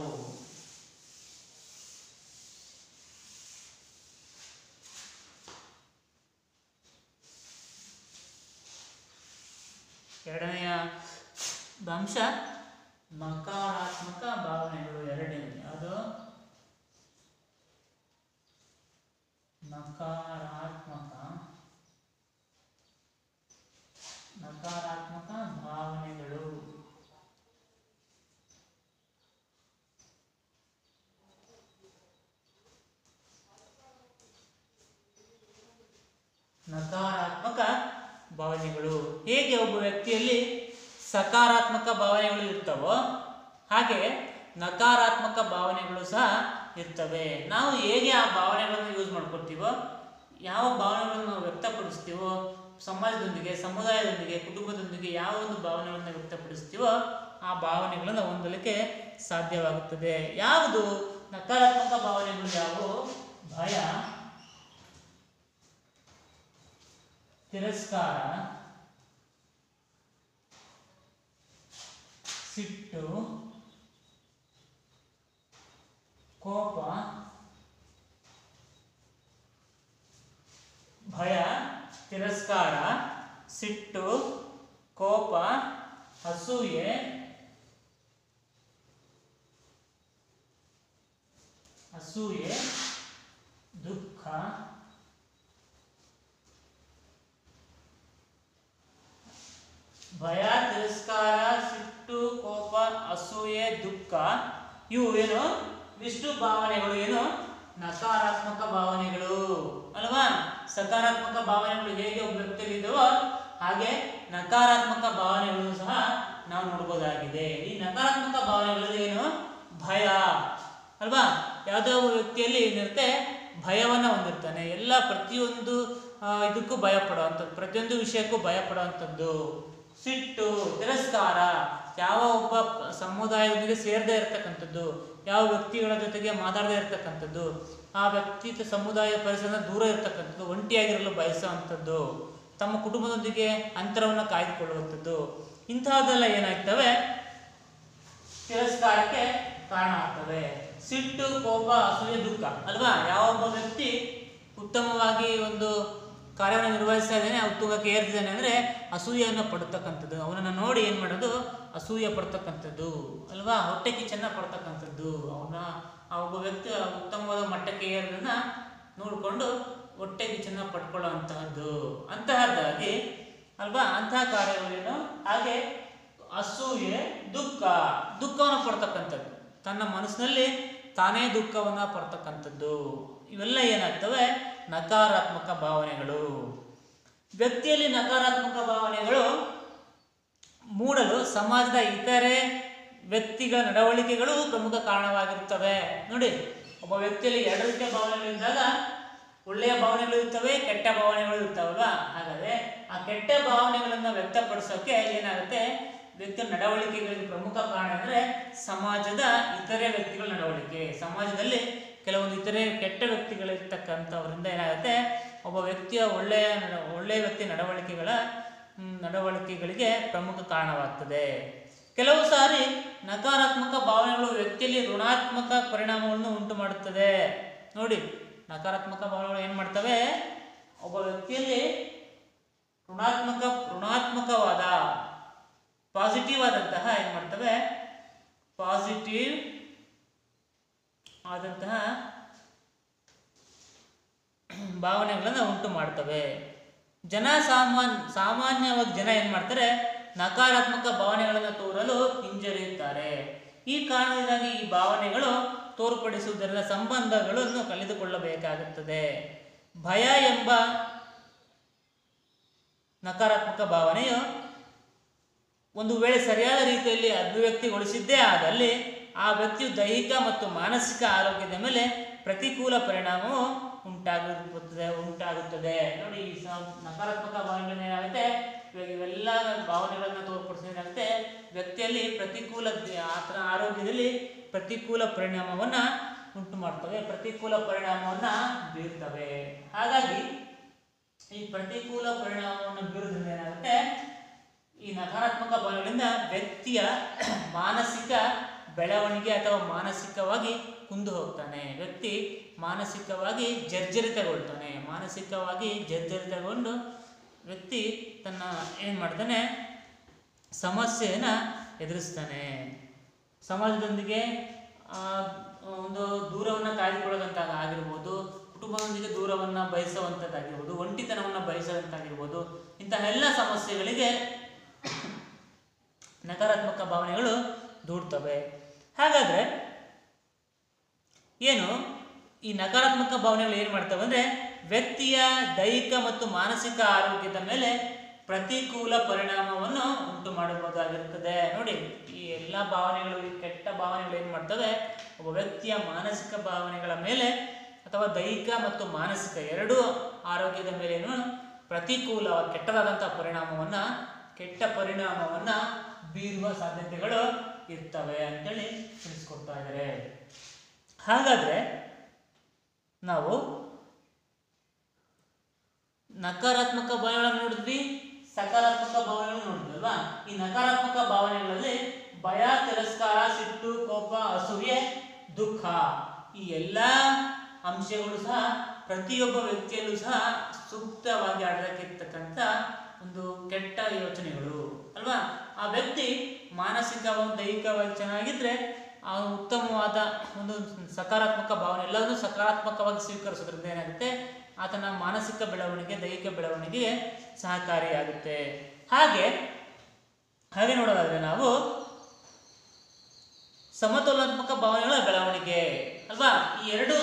ಎರಡನೆಯ ಅಂಶ ನಕಾರಾತ್ಮಕ ಭಾವನೆಗಳು. ಎರಡನೇದು ಯಾವುದು? ನಕಾರಾತ್ಮಕ ಭಾವನೆಗಳು. ನಕಾರಾತ್ಮಕ ಭಾವನೆಗಳು ಹೇಗೆ ಒಬ್ಬ ವ್ಯಕ್ತಿಯಲ್ಲಿ ಸಕಾರಾತ್ಮಕ ಭಾವನೆಗಳು ಇರ್ತವೋ ಹಾಗೆ ನಕಾರಾತ್ಮಕ ಭಾವನೆಗಳು ಸಹ ಇರ್ತವೆ. ನಾವು ಹೇಗೆ ಆ ಭಾವನೆಗಳನ್ನು ಯೂಸ್ ಮಾಡ್ಕೊಳ್ತೀವೋ, ಯಾವ ಭಾವನೆಗಳನ್ನು ನಾವು ವ್ಯಕ್ತಪಡಿಸ್ತೀವೋ, ಸಮಾಜದೊಂದಿಗೆ, ಸಮುದಾಯದೊಂದಿಗೆ, ಕುಟುಂಬದೊಂದಿಗೆ ಯಾವ ಒಂದು ಭಾವನೆಗಳನ್ನು ವ್ಯಕ್ತಪಡಿಸ್ತೀವೋ ಆ ಭಾವನೆಗಳನ್ನು ಹೊಂದಲಿಕ್ಕೆ ಸಾಧ್ಯವಾಗುತ್ತದೆ. ಯಾವುದು ನಕಾರಾತ್ಮಕ ಭಾವನೆಗಳು? ಯಾವುವು? ಭಯ, ತಿರಸ್ಕಾರ, ಸಿಟ್ಟು, ಕೋಪ, ಸಿಟ್ಟು, ಕೋಪ, ಅಸೂಯೆ, ದುಃಖ, ಭಯ, ತಿರಸ್ಕಾರ, ಸಿಟ್ಟು, ಕೋಪ, ಅಸೂಯೆ, ದುಃಖ ಇವು ಏನು ಇಷ್ಟು ಭಾವನೆಗಳು ಏನು ನಕಾರಾತ್ಮಕ ಭಾವನೆಗಳು ಅಲ್ವಾ. ಸಕಾರಾತ್ಮಕ ಭಾವನೆಗಳು ಹೇಗೆ ಒಬ್ಬ ವ್ಯಕ್ತಿಯಲ್ಲಿ ಇದಾವೋ ಹಾಗೆ ನಕಾರಾತ್ಮಕ ಭಾವನೆಗಳು ಸಹ ನಾವು ನೋಡಬಹುದಾಗಿದೆ. ಈ ನಕಾರಾತ್ಮಕ ಭಾವನೆಗಳಲ್ಲಿ ಏನು ಭಯ ಅಲ್ವಾ. ಯಾವುದೋ ಒಬ್ಬ ವ್ಯಕ್ತಿಯಲ್ಲಿ ಏನಿರುತ್ತೆ ಭಯವನ್ನು ಹೊಂದಿರ್ತಾನೆ. ಎಲ್ಲ ಪ್ರತಿಯೊಂದು ಇದಕ್ಕೂ ಭಯ ಪಡುವಂಥದ್ದು, ಪ್ರತಿಯೊಂದು ವಿಷಯಕ್ಕೂ ಭಯ ಪಡುವಂಥದ್ದು. ಸಿಟ್ಟು, ತಿರಸ್ಕಾರ, ಯಾವ ಒಬ್ಬ ಸಮುದಾಯದೊಂದಿಗೆ ಸೇರದೇ ಇರತಕ್ಕಂಥದ್ದು, ಯಾವ ವ್ಯಕ್ತಿಗಳ ಜೊತೆಗೆ ಮಾತಾಡದೇ ಇರತಕ್ಕಂಥದ್ದು, ಆ ವ್ಯಕ್ತಿ ಸಮುದಾಯ ಪರಿಸರದ ದೂರ ಇರತಕ್ಕಂಥದ್ದು, ಒಂಟಿಯಾಗಿರಲು ಬಯಸುವಂಥದ್ದು, ತಮ್ಮ ಕುಟುಂಬದೊಂದಿಗೆ ಅಂತರವನ್ನು ಕಾಯ್ದುಕೊಳ್ಳುವಂಥದ್ದು, ಇಂತಹದ್ದೆಲ್ಲ ಏನಾಗ್ತವೆ ತಿರಸ್ಕಾರಕ್ಕೆ ಕಾರಣ ಆಗ್ತವೆ. ಸಿಟ್ಟು, ಕೋಪ, ಅಸೂಯೆ, ದುಃಖ ಅಲ್ವಾ. ಯಾವೊಬ್ಬ ವ್ಯಕ್ತಿ ಉತ್ತಮವಾಗಿ ಒಂದು ಕಾರ್ಯವನ್ನು ನಿರ್ವಹಿಸ್ತಾ ಇದ್ದಾನೆ, ಉತ್ತುಂಗಕ್ಕೆ ಏರ್ತಿದ್ದಾನೆ ಅಂದರೆ ಅಸೂಯೆಯನ್ನು ಪಡ್ತಕ್ಕಂಥದ್ದು, ಅವನನ್ನು ನೋಡಿ ಏನು ಮಾಡೋದು ಅಸೂಯೆ ಪಡ್ತಕ್ಕಂಥದ್ದು ಅಲ್ವಾ. ಹೊಟ್ಟೆ ಕಿಚ್ಚನ್ನು ಪಡ್ತಕ್ಕಂಥದ್ದು, ಆ ಒಬ್ಬ ವ್ಯಕ್ತಿ ಉತ್ತಮವಾದ ಮಟ್ಟಕ್ಕೆ ಏರೋದನ್ನ ನೋಡಿಕೊಂಡು ಹೊಟ್ಟೆ ಕಿಚ್ಚನ್ನು ಪಡ್ಕೊಳ್ಳುವಂತಹದ್ದು ಅಂತಹದ್ದಾಗಿ ಅಲ್ವಾ. ಅಂತಹ ಕಾರ್ಯಗಳೇನು. ಹಾಗೆ ಅಸೂಯೆ, ದುಃಖವನ್ನು ಪಡ್ತಕ್ಕಂಥದ್ದು, ತನ್ನ ಮನಸ್ಸಿನಲ್ಲಿ ತಾನೇ ದುಃಖವನ್ನು ಪಡ್ತಕ್ಕಂಥದ್ದು, ಇವೆಲ್ಲ ಏನಾಗ್ತವೆ ನಕಾರಾತ್ಮಕ ಭಾವನೆಗಳು. ವ್ಯಕ್ತಿಯಲ್ಲಿ ನಕಾರಾತ್ಮಕ ಭಾವನೆಗಳು ಮೂಡಲು ಸಮಾಜದ ಇತರೆ ವ್ಯಕ್ತಿಗಳ ನಡವಳಿಕೆಗಳು ಪ್ರಮುಖ ಕಾರಣವಾಗಿರುತ್ತವೆ. ನೋಡಿ, ಒಬ್ಬ ವ್ಯಕ್ತಿಯಲ್ಲಿ ಎರಡು ರೀತಿಯ ಭಾವನೆಗಳಿದ್ದಾಗ ಒಳ್ಳೆಯ ಭಾವನೆಗಳು ಇರ್ತವೆ, ಕೆಟ್ಟ ಭಾವನೆಗಳು ಇರ್ತಾವಲ್ವಾ. ಹಾಗಾದ್ರೆ ಆ ಕೆಟ್ಟ ಭಾವನೆಗಳನ್ನು ವ್ಯಕ್ತಪಡಿಸೋಕೆ ಏನಾಗುತ್ತೆ ವ್ಯಕ್ತಿಯ ನಡವಳಿಕೆಗಳಿಗೆ ಪ್ರಮುಖ ಕಾರಣ ಅಂದರೆ ಸಮಾಜದ ಇತರೆ ವ್ಯಕ್ತಿಗಳ ನಡವಳಿಕೆ. ಸಮಾಜದಲ್ಲಿ ಕೆಲವೊಂದು ಇತರೆ ಕೆಟ್ಟ ವ್ಯಕ್ತಿಗಳಿರ್ತಕ್ಕಂಥವರಿಂದ ಏನಾಗುತ್ತೆ ಒಬ್ಬ ವ್ಯಕ್ತಿಯ ಒಳ್ಳೆಯ ವ್ಯಕ್ತಿಯ ನಡವಳಿಕೆಗಳಿಗೆ ಪ್ರಮುಖ ಕಾರಣವಾಗ್ತದೆ. ಕೆಲವು ಸಾರಿ ನಕಾರಾತ್ಮಕ ಭಾವನೆಗಳು ವ್ಯಕ್ತಿಯಲ್ಲಿ ಋಣಾತ್ಮಕ ಪರಿಣಾಮವನ್ನು ಉಂಟು ಮಾಡುತ್ತದೆ. ನೋಡಿ, ನಕಾರಾತ್ಮಕ ಭಾವನೆಗಳು ಏನು ಮಾಡ್ತವೆ ಒಬ್ಬ ವ್ಯಕ್ತಿಯಲ್ಲಿ ಋಣಾತ್ಮಕವಾದ ಪಾಸಿಟಿವ್ ಆದಂತಹ ಏನು ಮಾಡ್ತವೆ ಪಾಸಿಟಿವ್ ಆದಂತಹ ಭಾವನೆಗಳನ್ನು ಉಂಟು ಮಾಡ್ತವೆ. ಸಾಮಾನ್ಯವಾಗಿ ಜನ ಏನು ಮಾಡ್ತಾರೆ ನಕಾರಾತ್ಮಕ ಭಾವನೆಗಳನ್ನು ತೋರಲು ಹಿಂಜರಿಯುತ್ತಾರೆ. ಈ ಕಾರಣದಿಂದಾಗಿ ಈ ಭಾವನೆಗಳು ತೋರ್ಪಡಿಸುವುದರಿಂದ ಸಂಬಂಧಗಳನ್ನು ಕಳೆದುಕೊಳ್ಳಬೇಕಾಗುತ್ತದೆ. ಭಯ ಎಂಬ ನಕಾರಾತ್ಮಕ ಭಾವನೆಯು ಒಂದು ವೇಳೆ ಸರಿಯಾದ ರೀತಿಯಲ್ಲಿ ಅಭಿವ್ಯಕ್ತಿಗೊಳಿಸಿದ್ದೇ ಆದಲ್ಲಿ ಆ ವ್ಯಕ್ತಿಯು ದೈಹಿಕ ಮತ್ತು ಮಾನಸಿಕ ಆರೋಗ್ಯದ ಮೇಲೆ ಪ್ರತಿಕೂಲ ಪರಿಣಾಮವು ಉಂಟಾಗುತ್ತದೆ. ನೋಡಿ, ಈ ನಕಾರಾತ್ಮಕ ಭಾವನೆಗಳನ್ನ ಏನಾಗುತ್ತೆ ಇವೆಲ್ಲ ಭಾವನೆಗಳನ್ನ ತೋರ್ಪಡಿಸಿದ್ರೆ ವ್ಯಕ್ತಿಯಲ್ಲಿ ಪ್ರತಿಕೂಲ ಆರೋಗ್ಯದಲ್ಲಿ ಪ್ರತಿಕೂಲ ಪರಿಣಾಮವನ್ನ ಉಂಟು ಮಾಡ್ತವೆ, ಪ್ರತಿಕೂಲ ಪರಿಣಾಮವನ್ನ ಬೀರ್ತವೆ. ಹಾಗಾಗಿ ಈ ಪ್ರತಿಕೂಲ ಪರಿಣಾಮವನ್ನು ಬೀರೋದ್ರಿಂದ ಏನಾಗುತ್ತೆ ಈ ನಕಾರಾತ್ಮಕ ಭಾವನೆಗಳಿಂದ ವ್ಯಕ್ತಿಯ ಮಾನಸಿಕ ಬೆಳವಣಿಗೆ ಅಥವಾ ಮಾನಸಿಕವಾಗಿ ಕುಂದು ಹೋಗ್ತಾನೆ. ವ್ಯಕ್ತಿ ಮಾನಸಿಕವಾಗಿ ಜರ್ಜರಿತಗೊಂಡು ವ್ಯಕ್ತಿ ತನ್ನ ಏನು ಮಾಡ್ತಾನೆ ಸಮಸ್ಯೆಯನ್ನು ಎದುರಿಸ್ತಾನೆ. ಸಮಾಜದೊಂದಿಗೆ ಒಂದು ದೂರವನ್ನು ಕಾಯ್ದುಕೊಳ್ಳೋದಂತ ಆಗಿರ್ಬೋದು, ಕುಟುಂಬದೊಂದಿಗೆ ದೂರವನ್ನು ಬಯಸುವಂಥದ್ದಾಗಿರ್ಬೋದು, ಒಂಟಿತನವನ್ನು ಬಯಸುವಂತಾಗಿರ್ಬೋದು, ಇಂತಹ ಎಲ್ಲ ಸಮಸ್ಯೆಗಳಿಗೆ ನಕಾರಾತ್ಮಕ ಭಾವನೆಗಳು ದೂಡ್ತವೆ. ಹಾಗಾದರೆ ಏನು ಈ ನಕಾರಾತ್ಮಕ ಭಾವನೆಗಳು ಏನು ಮಾಡ್ತವೆ ಅಂದರೆ ವ್ಯಕ್ತಿಯ ದೈಹಿಕ ಮತ್ತು ಮಾನಸಿಕ ಆರೋಗ್ಯದ ಮೇಲೆ ಪ್ರತಿಕೂಲ ಪರಿಣಾಮವನ್ನು ಉಂಟು ಮಾಡಬಹುದಾಗಿರುತ್ತದೆ. ನೋಡಿ, ಈ ಎಲ್ಲ ಭಾವನೆಗಳು, ಈ ಕೆಟ್ಟ ಭಾವನೆಗಳು ಏನು ಮಾಡ್ತವೆ ಒಬ್ಬ ವ್ಯಕ್ತಿಯ ಮಾನಸಿಕ ಭಾವನೆಗಳ ಮೇಲೆ ಅಥವಾ ದೈಹಿಕ ಮತ್ತು ಮಾನಸಿಕ ಎರಡೂ ಆರೋಗ್ಯದ ಮೇಲೇನು ಪ್ರತಿಕೂಲ ಕೆಟ್ಟದಾದಂಥ ಕೆಟ್ಟ ಪರಿಣಾಮವನ್ನು ಬೀರುವ ಸಾಧ್ಯತೆಗಳು ಇರ್ತವೆ ಅಂತೇಳಿ ತಿಳಿಸ್ಕೊಡ್ತಾ ಇದ್ದಾರೆ. ಹಾಗಾದರೆ ನಾವು ನಕಾರಾತ್ಮಕ ಭಾವನೆಗಳನ್ನು ನೋಡಿದ್ವಿ, ಸಕಾರಾತ್ಮಕ ಭಾವನೆಗಳನ್ನು ನೋಡಿದ್ವಿ ಅಲ್ವಾ. ಈ ನಕಾರಾತ್ಮಕ ಭಾವನೆಗಳಲ್ಲಿ ಭಯ, ತಿರಸ್ಕಾರ, ಸಿಟ್ಟು, ಕೋಪ, ಅಸೂಯೆ, ದುಃಖ ಈ ಎಲ್ಲ ಅಂಶಗಳು ಸಹ ಪ್ರತಿಯೊಬ್ಬ ವ್ಯಕ್ತಿಯಲ್ಲೂ ಸಹ ಸೂಕ್ತವಾಗಿ ಆಡಲಿಕ್ಕಿರ್ತಕ್ಕಂಥ ಒಂದು ಕೆಟ್ಟ ಯೋಚನೆಗಳು ಅಲ್ವಾ. ಆ ವ್ಯಕ್ತಿ ಮಾನಸಿಕ ದೈಹಿಕವಾಗಿ ಚೆನ್ನಾಗಿದ್ರೆ ಆ ಉತ್ತಮವಾದ ಒಂದು ಸಕಾರಾತ್ಮಕ ಭಾವನೆ ಎಲ್ಲವನ್ನೂ ಸಕಾರಾತ್ಮಕವಾಗಿ ಸ್ವೀಕರಿಸೋದ್ರಿಂದ ಏನಾಗುತ್ತೆ, ಆತನ ಮಾನಸಿಕ ಬೆಳವಣಿಗೆ ದೈಹಿಕ ಬೆಳವಣಿಗೆಗೆ ಸಹಕಾರಿಯಾಗುತ್ತೆ. ಹಾಗೆ ನೋಡೋದಾದ್ರೆ ನಾವು ಸಮತೋಲನಾತ್ಮಕ ಭಾವನೆಗಳ ಬೆಳವಣಿಗೆ ಅಲ್ವಾ. ಈ ಎರಡು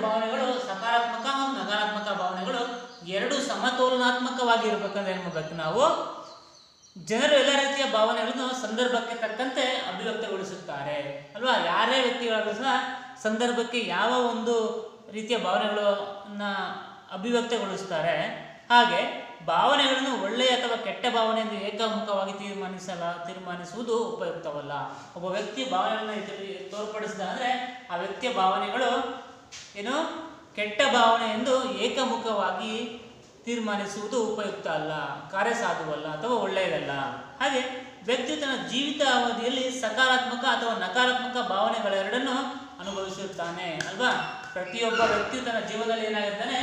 ಭಾವನೆಗಳು ಸಕಾರಾತ್ಮಕ ಮತ್ತು ನಕಾರಾತ್ಮಕ ಭಾವನೆಗಳು ಎರಡು ಸಮತೋಲನಾತ್ಮಕವಾಗಿ ಇರಬೇಕಂದ್ರೆ ಏನು ಮಾಡಬೇಕು ನಾವು, ಜನರು ಎಲ್ಲ ರೀತಿಯ ಭಾವನೆಗಳನ್ನು ಸಂದರ್ಭಕ್ಕೆ ತಕ್ಕಂತೆ ಅಭಿವ್ಯಕ್ತಗೊಳಿಸುತ್ತಾರೆ ಅಲ್ವಾ. ಯಾರೇ ವ್ಯಕ್ತಿಗಳಾದರೂ ಸಹ ಸಂದರ್ಭಕ್ಕೆ ಯಾವ ಒಂದು ರೀತಿಯ ಭಾವನೆಗಳನ್ನ ಅಭಿವ್ಯಕ್ತಗೊಳಿಸ್ತಾರೆ. ಹಾಗೆ ಭಾವನೆಗಳನ್ನು ಒಳ್ಳೆಯ ಅಥವಾ ಕೆಟ್ಟ ಭಾವನೆ ಎಂದು ಏಕಮುಖವಾಗಿ ತೀರ್ಮಾನಿಸುವುದು ಉಪಯುಕ್ತವಲ್ಲ. ಒಬ್ಬ ವ್ಯಕ್ತಿ ಭಾವನೆಗಳನ್ನು ತೋರ್ಪಡಿಸಿದ ಅಂದರೆ ಆ ವ್ಯಕ್ತಿಯ ಭಾವನೆಗಳು ಏನು ಕೆಟ್ಟ ಭಾವನೆ ಎಂದು ಏಕಮುಖವಾಗಿ ತೀರ್ಮಾನಿಸುವುದು ಉಪಯುಕ್ತ ಅಲ್ಲ, ಕಾರ್ಯಸಾಧುವಲ್ಲ ಅಥವಾ ಒಳ್ಳೆಯದಲ್ಲ. ಹಾಗೆ ವ್ಯಕ್ತಿ ತನ್ನ ಜೀವಿತ ಅವಧಿಯಲ್ಲಿ ಸಕಾರಾತ್ಮಕ ಅಥವಾ ನಕಾರಾತ್ಮಕ ಭಾವನೆಗಳೆರಡನ್ನು ಅನುಭವಿಸುತ್ತಾನೆ ಅಲ್ವಾ. ಪ್ರತಿಯೊಬ್ಬ ವ್ಯಕ್ತಿಯು ತನ್ನ ಜೀವನದಲ್ಲಿ ಏನಾಗಿರ್ತಾನೆ,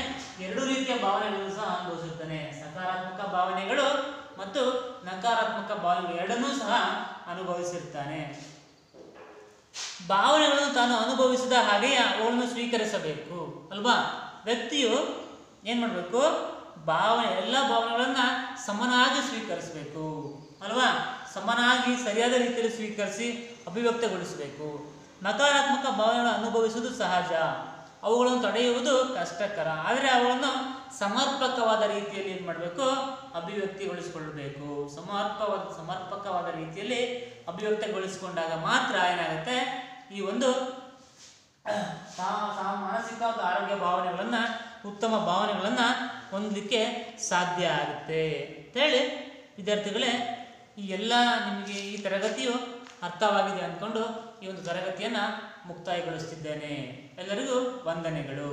ಎರಡು ರೀತಿಯ ಭಾವನೆಗಳನ್ನು ಸಹ ಅನುಭವಿಸುತ್ತಾನೆ. ಸಕಾರಾತ್ಮಕ ಭಾವನೆಗಳು ಮತ್ತು ನಕಾರಾತ್ಮಕ ಭಾವನೆಗಳು ಎರಡನ್ನೂ ಸಹ ಅನುಭವಿಸಿರ್ತಾನೆ. ಭಾವನೆಗಳನ್ನು ತಾನು ಅನುಭವಿಸಿದ ಹಾಗೆಯೇ ಅವುಗಳನ್ನು ಸ್ವೀಕರಿಸಬೇಕು ಅಲ್ವಾ. ವ್ಯಕ್ತಿಯು ಏನು ಮಾಡಬೇಕು, ಎಲ್ಲ ಭಾವನೆಗಳನ್ನು ಸಮನಾಗಿ ಸ್ವೀಕರಿಸಬೇಕು ಅಲ್ವಾ. ಸಮನಾಗಿ ಸರಿಯಾದ ರೀತಿಯಲ್ಲಿ ಸ್ವೀಕರಿಸಿ ಅಭಿವ್ಯಕ್ತಗೊಳಿಸಬೇಕು. ನಕಾರಾತ್ಮಕ ಭಾವನೆಗಳನ್ನು ಅನುಭವಿಸುವುದು ಸಹಜ, ಅವುಗಳನ್ನು ತಡೆಯುವುದು ಕಷ್ಟಕರ. ಆದರೆ ಅವುಗಳನ್ನು ಸಮರ್ಪಕವಾದ ರೀತಿಯಲ್ಲಿ ಏನು ಮಾಡಬೇಕು, ಅಭಿವ್ಯಕ್ತಿಗೊಳಿಸಿಕೊಳ್ಳಬೇಕು. ಸಮರ್ಪಕವಾದ ರೀತಿಯಲ್ಲಿ ಅಭಿವ್ಯಕ್ತಗೊಳಿಸಿಕೊಂಡಾಗ ಮಾತ್ರ ಏನಾಗುತ್ತೆ, ಈ ಒಂದು ಮಾನಸಿಕ ಆರೋಗ್ಯ ಭಾವನೆಗಳನ್ನು ಉತ್ತಮ ಭಾವನೆಗಳನ್ನು ಹೊಂದಲಿಕ್ಕೆ ಸಾಧ್ಯ ಆಗುತ್ತೆ ಅಂತೇಳಿ ವಿದ್ಯಾರ್ಥಿಗಳೇ, ಈ ಎಲ್ಲ ನಿಮಗೆ ಈ ತರಗತಿಯು ಅರ್ಥವಾಗಿದೆ ಅಂದ್ಕೊಂಡು ಈ ಒಂದು ತರಗತಿಯನ್ನು ಮುಕ್ತಾಯಗೊಳಿಸ್ತಿದ್ದೇನೆ. ಎಲ್ಲರಿಗೂ ವಂದನೆಗಳು.